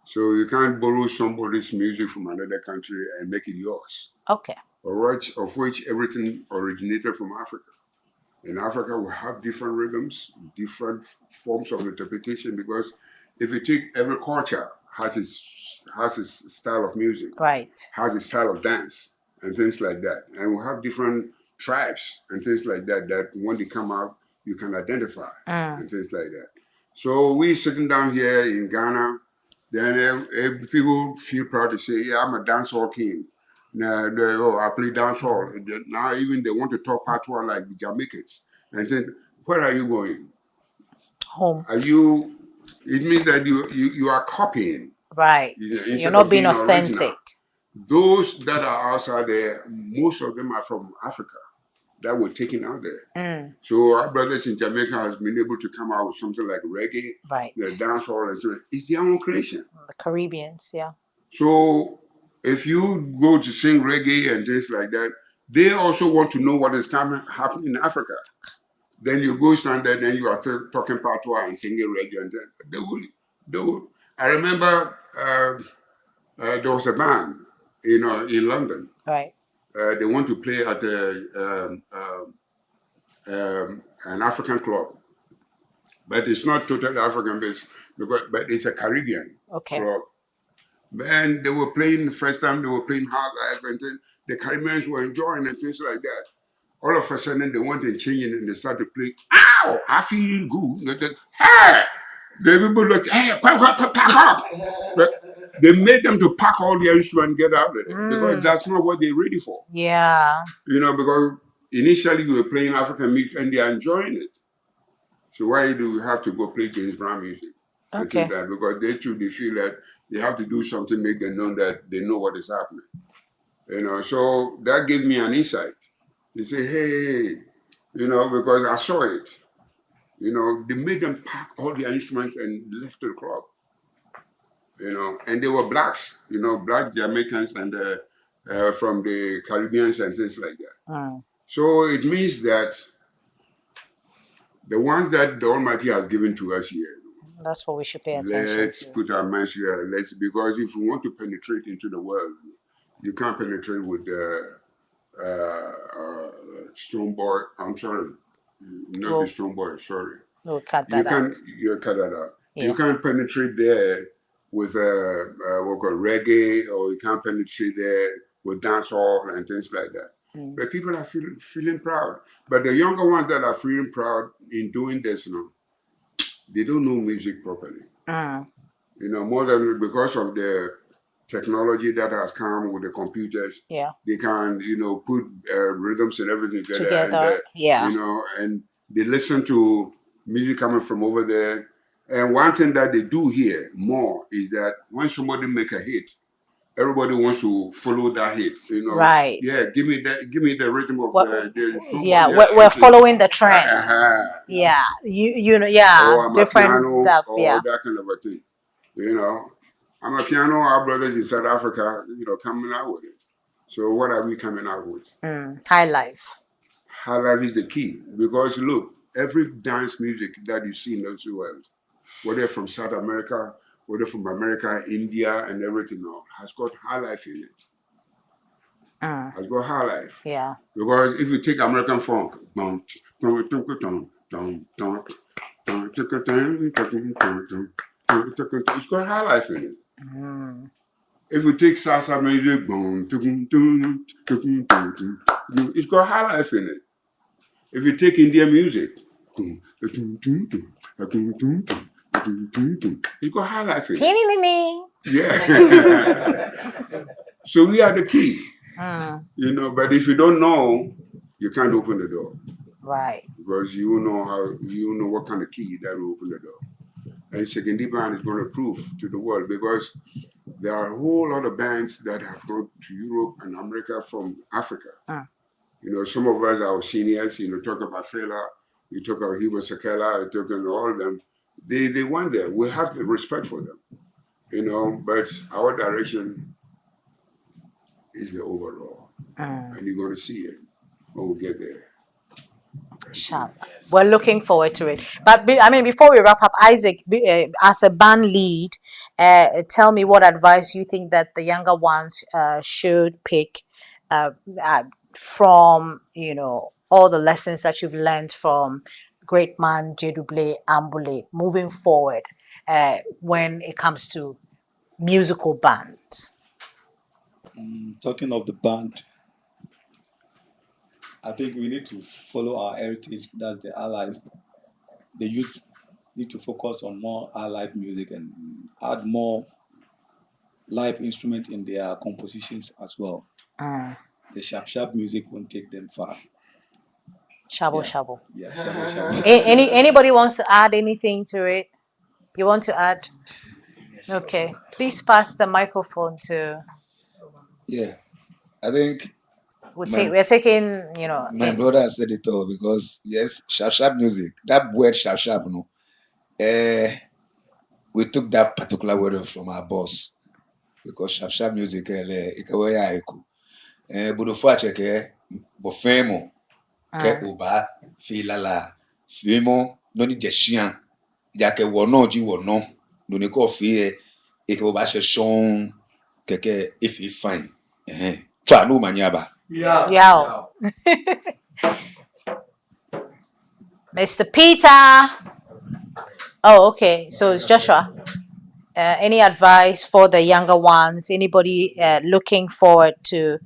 So you can't borrow somebody's music from another country and make it yours. Okay. Of which everything originated from Africa. In Africa, we have different rhythms, different forms of interpretation, because if you take every culture has its style of music, right, has its style of dance and things like that. And we have different tribes and things like that, that when they come out, you can identify and things like that. So we sitting down here in Ghana, then people feel proud to say, yeah, I'm a dancehall king. Now, I play dancehall. Now even they want to talk patois like the Jamaicans. And then, where are you going? Home. It means that you are copying. Right. You're not being authentic. Original. Those that are outside there, most of them are from Africa that were taken out there. So our brothers in Jamaica has been able to come out with something like reggae, right, the dancehall, and so it's their own creation. The Caribbeans, yeah. So if you go to sing reggae and things like that, they also want to know what is happening in Africa. Then you go stand there, then you are talking patois and singing reggae, and they will. I remember there was a band, in London. Right. They want to play at an African club, but it's not totally African based, but it's a Caribbean club. And they were playing the first time, they were playing Highlife, and then the Caribbeans were enjoying and things like that. All of a sudden, they went and changed it, and they started to play. Ow, I feel good. Hey, the people looked. Hey, pack up. But they made them to pack all their instruments and get out of it because that's not what they're ready for. Yeah. Because initially you were playing African music and they're enjoying it. So why do you have to go play James Brown music? Okay. Because they feel that they have to do something, make them know that they know what is happening. So that gave me an insight. They say, hey, because I saw it. They made them pack all their instruments and left the club. And they were blacks, black Jamaicans and from the Caribbeans and things like that. So it means that the ones that the Almighty has given to us here, that's what we should pay attention to. Let's put our minds here. Because if we want to penetrate into the world, you can't penetrate with Stone Boy. I'm sorry, not the Stone Boy. Sorry. We'll cut that out. You cut that out. Yeah. You can't penetrate there with what called reggae, or you can't penetrate there with dancehall and things like that. But people are feeling proud. But the younger ones that are feeling proud in doing this, they don't know music properly. More than because of the technology that has come with the computers. Yeah. They can, put rhythms and everything together. And they listen to music coming from over there. And one thing that they do here more is that when somebody make a hit, everybody wants to follow that hit. Right. Yeah, give me the rhythm of the song. Yeah, we're following the trend. Yeah, different piano, stuff. Or Yeah, that kind of a thing. I'm a piano. Our brothers in South Africa, coming out with it. So what are we coming out with? Highlife. Highlife is the key, because look, every dance music that you see in those world, whether from South America, whether from America, India, and everything else, has got Highlife in it. Has got Highlife. Yeah. Because if you take American funk, it's got Highlife in it. If you take salsa music, it's got Highlife in it. If you take Indian music, it's got Highlife in it. Yeah. So we are the key. You know, but if you don't know, you can't open the door. Right. Because you know what kind of key that will open the door. And Secondi Band is going to prove to the world, because there are a whole lot of bands that have gone to Europe and America from Africa. You know, some of us, our seniors, you know, talk about Fela, you talk about Hibo Sekela, you talk about all of them. They went there. We have the respect for them, you know, but our direction is the overall. And you're going to see it when we get there. Sharp. We're looking forward to it. But before we wrap up, Isaac, as a band lead, tell me what advice you think that the younger ones should pick from, you know, all the lessons that you've learned from great man Gyedu Ambolley moving forward when it comes to musical bands. Talking of the band, I think we need to follow our heritage. That's the Highlife. The youth need to focus on more Highlife music and add more live instruments in their compositions as well. The sharp music won't take them far. Shabo. Yeah, shabo. Anybody wants to add anything to it? You want to add? Okay. Please pass the microphone to. Yeah, I think we're taking, you know. My brother said it all, because yes, sharp music. That word sharp, you know. We took that particular word from our boss, because sharp music, Budofua cheke, bofemo, ke uba, filala, fimo, noni jeshian, yake wono ji wono, noni ko fie, eke uba sheshon, keke ifi fine. Twa no manyaba. Yeah. Mr. Peter. Oh, okay. So it's Joshua. Any advice for the younger ones? Anybody looking forward to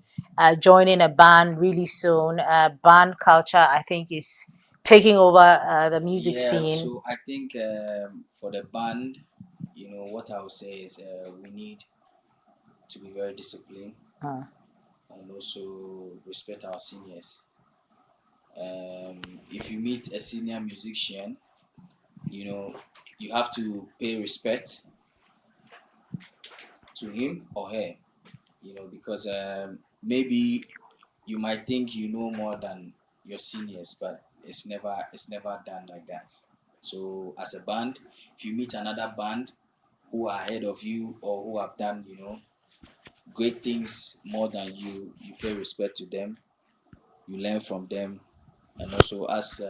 joining a band really soon? Band culture, I think, is taking over the music scene. So I think for the band, you know, what I would say is we need to be very disciplined and also respect our seniors. If you meet a senior musician, you know, you have to pay respect to him or her, you know, because maybe you might think you know more than your seniors, but it's never done like that. So as a band, if you meet another band who are ahead of you or who have done, you know, great things more than you pay respect to them, you learn from them. And also, as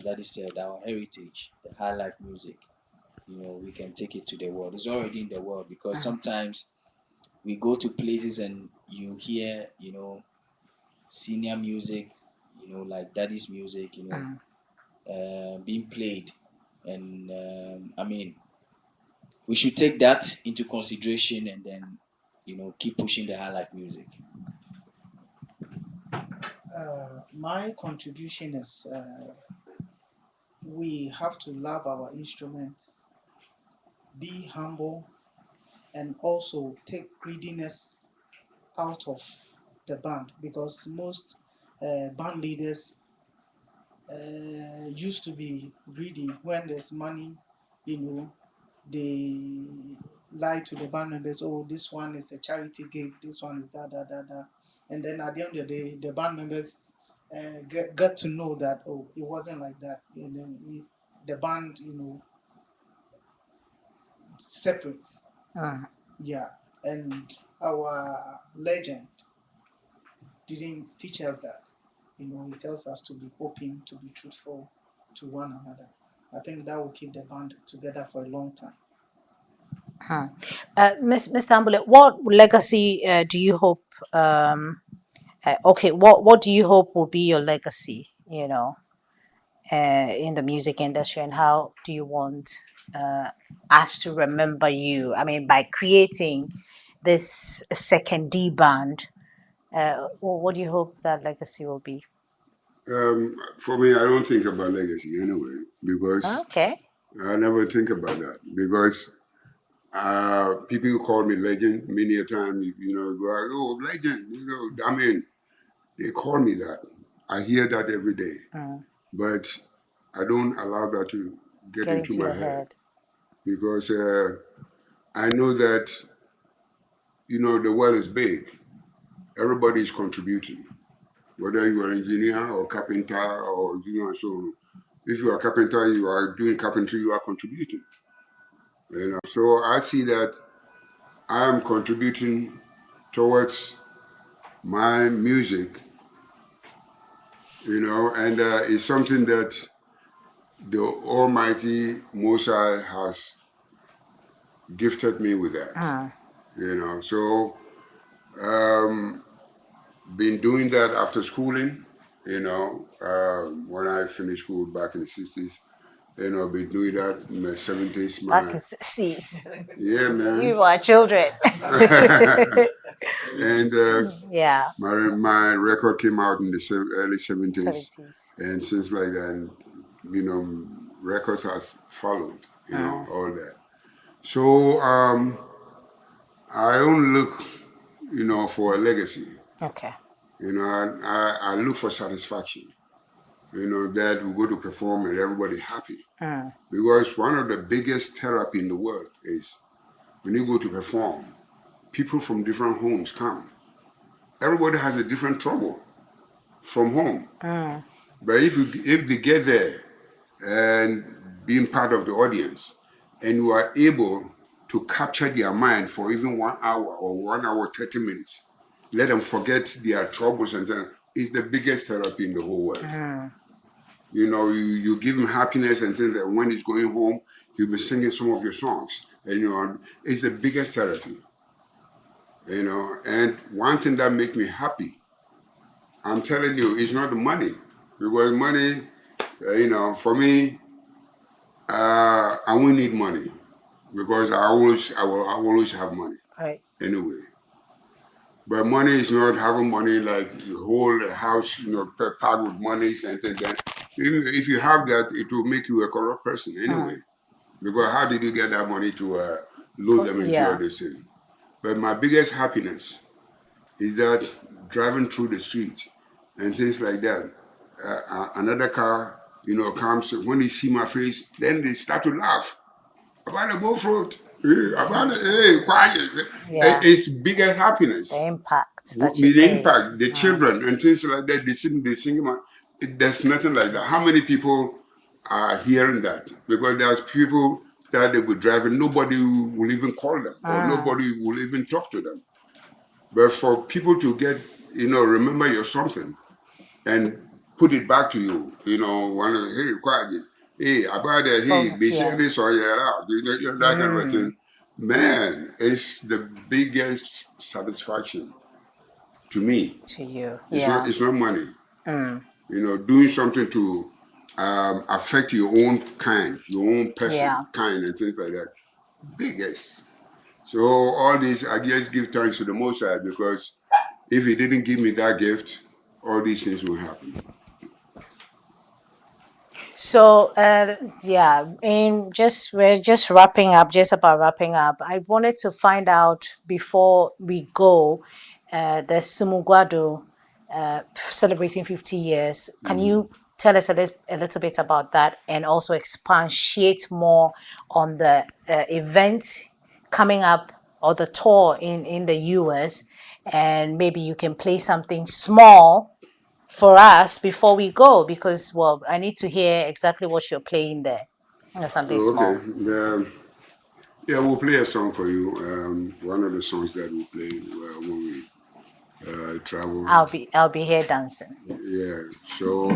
Daddy said, our heritage, the Highlife music, you know, we can take it to the world. It's already in the world, because sometimes we go to places and you hear, you know, senior music, you know, like Daddy's music, you know, being played. And we should take that into consideration and then, you know, keep pushing the Highlife music. My contribution is we have to love our instruments, be humble, and also take greediness out of the band, because most band leaders used to be greedy. When there's money, you know, they lie to the band members, oh, this one is a charity gig, this one is da. And then at the end of the day, the band members got to know that, oh, it wasn't like that. And then the band, you know, separate. Yeah. And our legend didn't teach us that. You know, he tells us to be open, to be truthful to one another. I think that will keep the band together for a long time. Mr. Ambolley, what legacy do you hope? What do you hope will be your legacy? You know, in the music industry, and how do you want us to remember you? I mean, by creating this Secondi Band, what do you hope that legacy will be? For me, I don't think about legacy anyway, because I never think about that, because people call me legend many a time. Go, oh, legend. I mean, they call me that. I hear that every day, but I don't allow that to get into my head because I know that the world is big. Everybody is contributing, whether you are an engineer or carpenter or so. If you are a carpenter, you are doing carpentry, you are contributing. So I see that I am contributing towards my music, and it's something that the Almighty Most High has gifted me with that. So been doing that after schooling, when I finished school back in the 60s. Been doing that in the 70s. Back in 60s. Yeah, man. You are children. And yeah. My record came out in the early 70s. And since like that, records has followed, all that. So I don't look, for a legacy. Okay. I look for satisfaction. That we go to perform and everybody happy. Because one of the biggest therapy in the world is when you go to perform, people from different homes come. Everybody has a different trouble from home. But if they get there and being part of the audience and you are able to capture their mind for even 1 hour or 1 hour 30 minutes, let them forget their troubles and then it's the biggest therapy in the whole world. You give him happiness and then that when he's going home, he'll be singing some of your songs. And it's the biggest therapy. And one thing that makes me happy, I'm telling you, it's not the money. Because money, for me, I won't need money. Because I will always have money. Right. Anyway. But money is not having money like you hold a house, packed with money and then if you have that, it will make you a corrupt person anyway. Because how did you get that money to load them into your decision? But my biggest happiness is that driving through the street and things like that. Another car, comes, when they see my face, then they start to laugh about the bullfruit. About quiet. It's bigger happiness. The impact. The impact, the children and things like that, they sing. There's nothing like that. How many people are hearing that? Because there's people that they will drive and nobody will even call them or nobody will even talk to them. But for people to get, remember your something and put it back to you, quiet. Hey, about that, hey, be sharing this or out, that kind of a thing. Man, it's the biggest satisfaction to me. To you. It's not money. Doing something to affect your own kind, your own person kind and things like that. Biggest. So all this, I just give thanks to the Most High because if he didn't give me that gift, all these things will happen. So we're just wrapping up, just about wrapping up. I wanted to find out before we go, the Sumugwado celebrating 50 years. Can you tell us a little bit about that and also expatiate more on the event coming up or the tour in the US, and maybe you can play something small for us before we go, because I need to hear exactly what you're playing there. Something small. We'll play a song for you. One of the songs that we'll play when we travel. I'll be here dancing. Yeah. So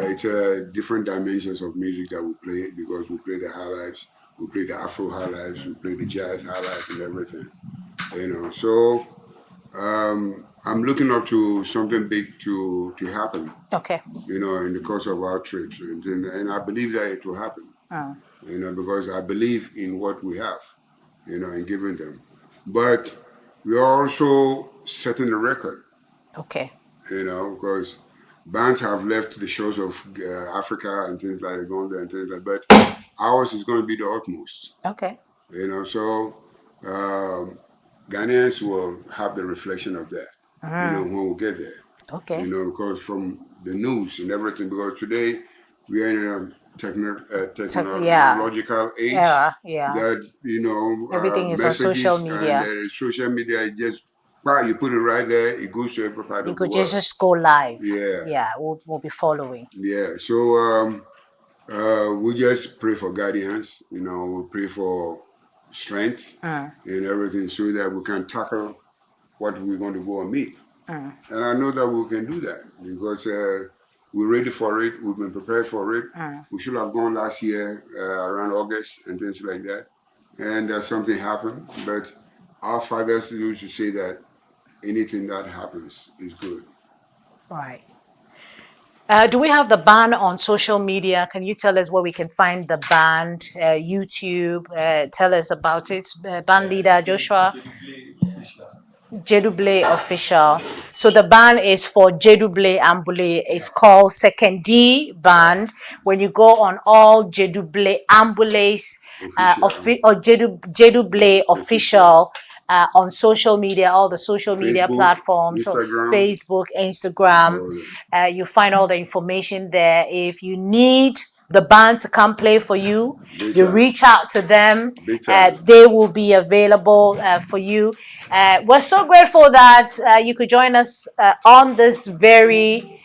it's different dimensions of music that we play because we play the Highlives, we play the Afro Highlives, we play the Jazz Highlife and everything. So I'm looking up to something big to happen. Okay. In the course of our trips, and I believe that it will happen. Because I believe in what we have, and giving them. But we are also setting the record. Okay. Because bands have left the shores of Africa and things like that, going there and things like that. But ours is going to be the utmost. Okay. You know, so Ghanaians will have the reflection of that. You know, when we get there. Okay. You know, because from the news and everything, because today we are in a technological age Era, yeah. that, you know, Everything is on social media. And social media is just, wow, you put it right there, it goes to every part You of could the world. just go live. Yeah. Yeah, we'll be following. Yeah, so we just pray for guidance, you know, we pray for strength and everything so that we can tackle what we're going to go and meet. And I know that we can do that because we're ready for it, we've been prepared for it. We should have gone last year around August and things like that. And something happened, but our fathers used to say that anything that happens is good. Right. Do we have the band on social media? Can you tell us where we can find the band? YouTube, tell us about it. Band leader Joshua? Gyedu official. So the band is for Gyedu Ambolley. It's called Secondi Band. When you go on all Gyedu Ambolley's or Gyedu official on social media, all the social media platforms, so Facebook, Instagram, you find all the information there. If you need the band to come play for you, you reach out to them. They will be available for you. We're so grateful that you could join us on this very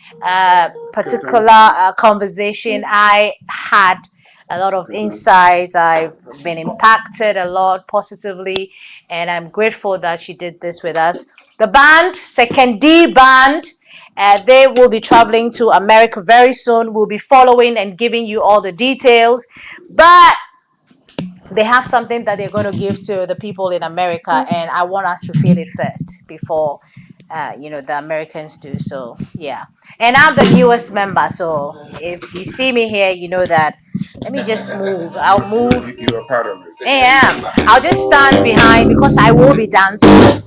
particular conversation. I had a lot of insights. I've been impacted a lot positively, and I'm grateful that you did this with us. The band, Secondi Band, they will be traveling to America very soon. We'll be following and giving you all the details. But they have something that they're going to give to the people in America, and I want us to feel it first before the Americans do. So yeah, and I'm the newest member, so if you see me here, you know that. Let me just move. I'll move. You are part of it. Yeah, I'll just stand behind because I will be dancing.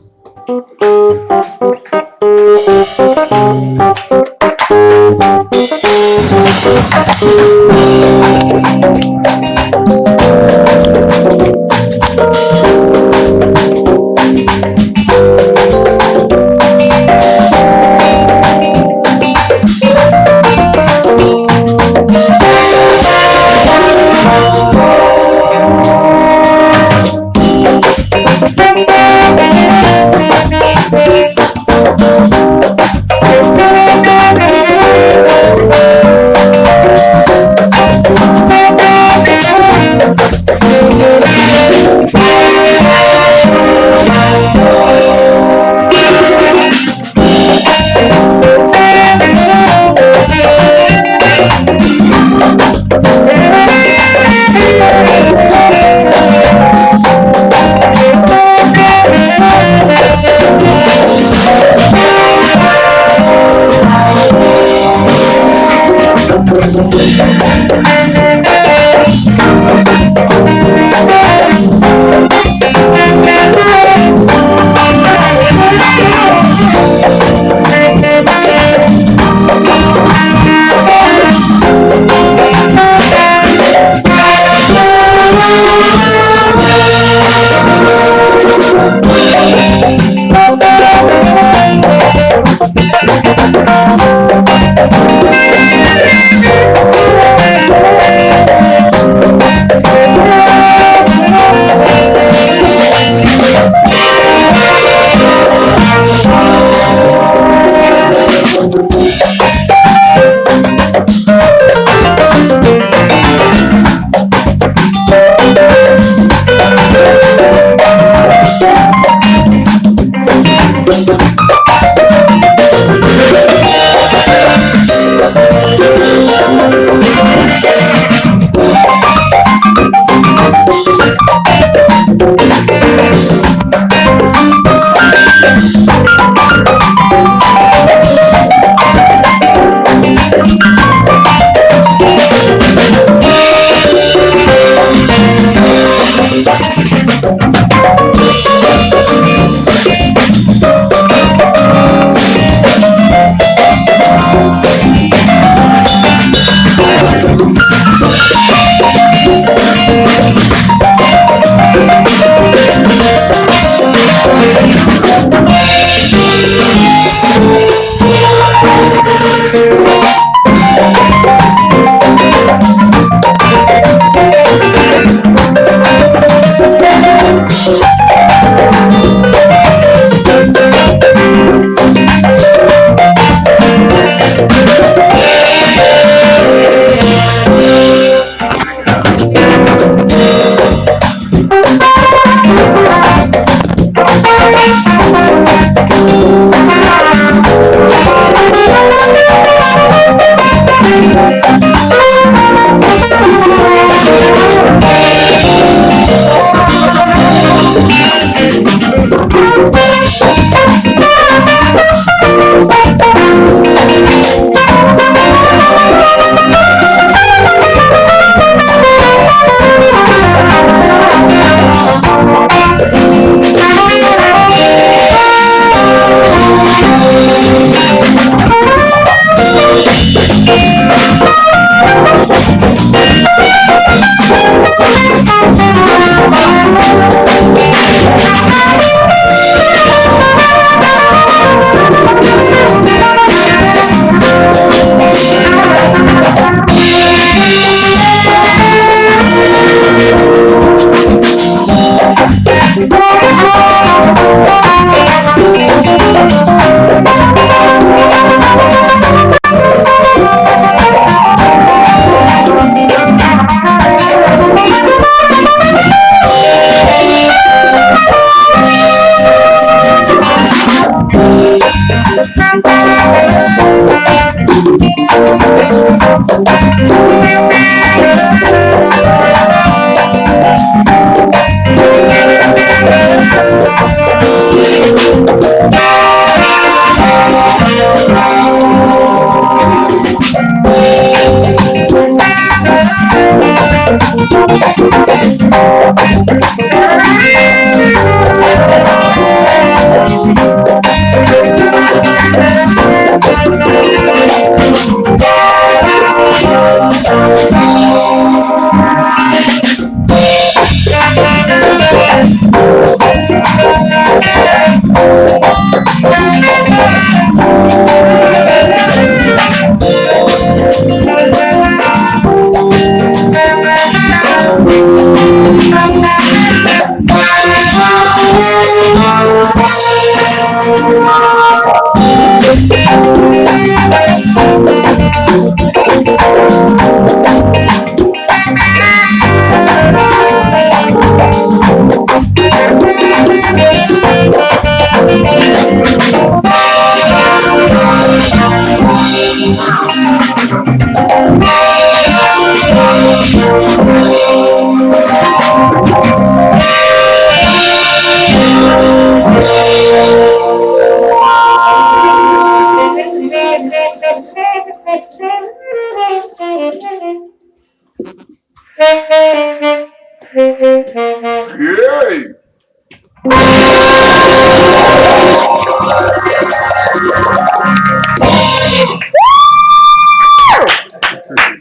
Yay!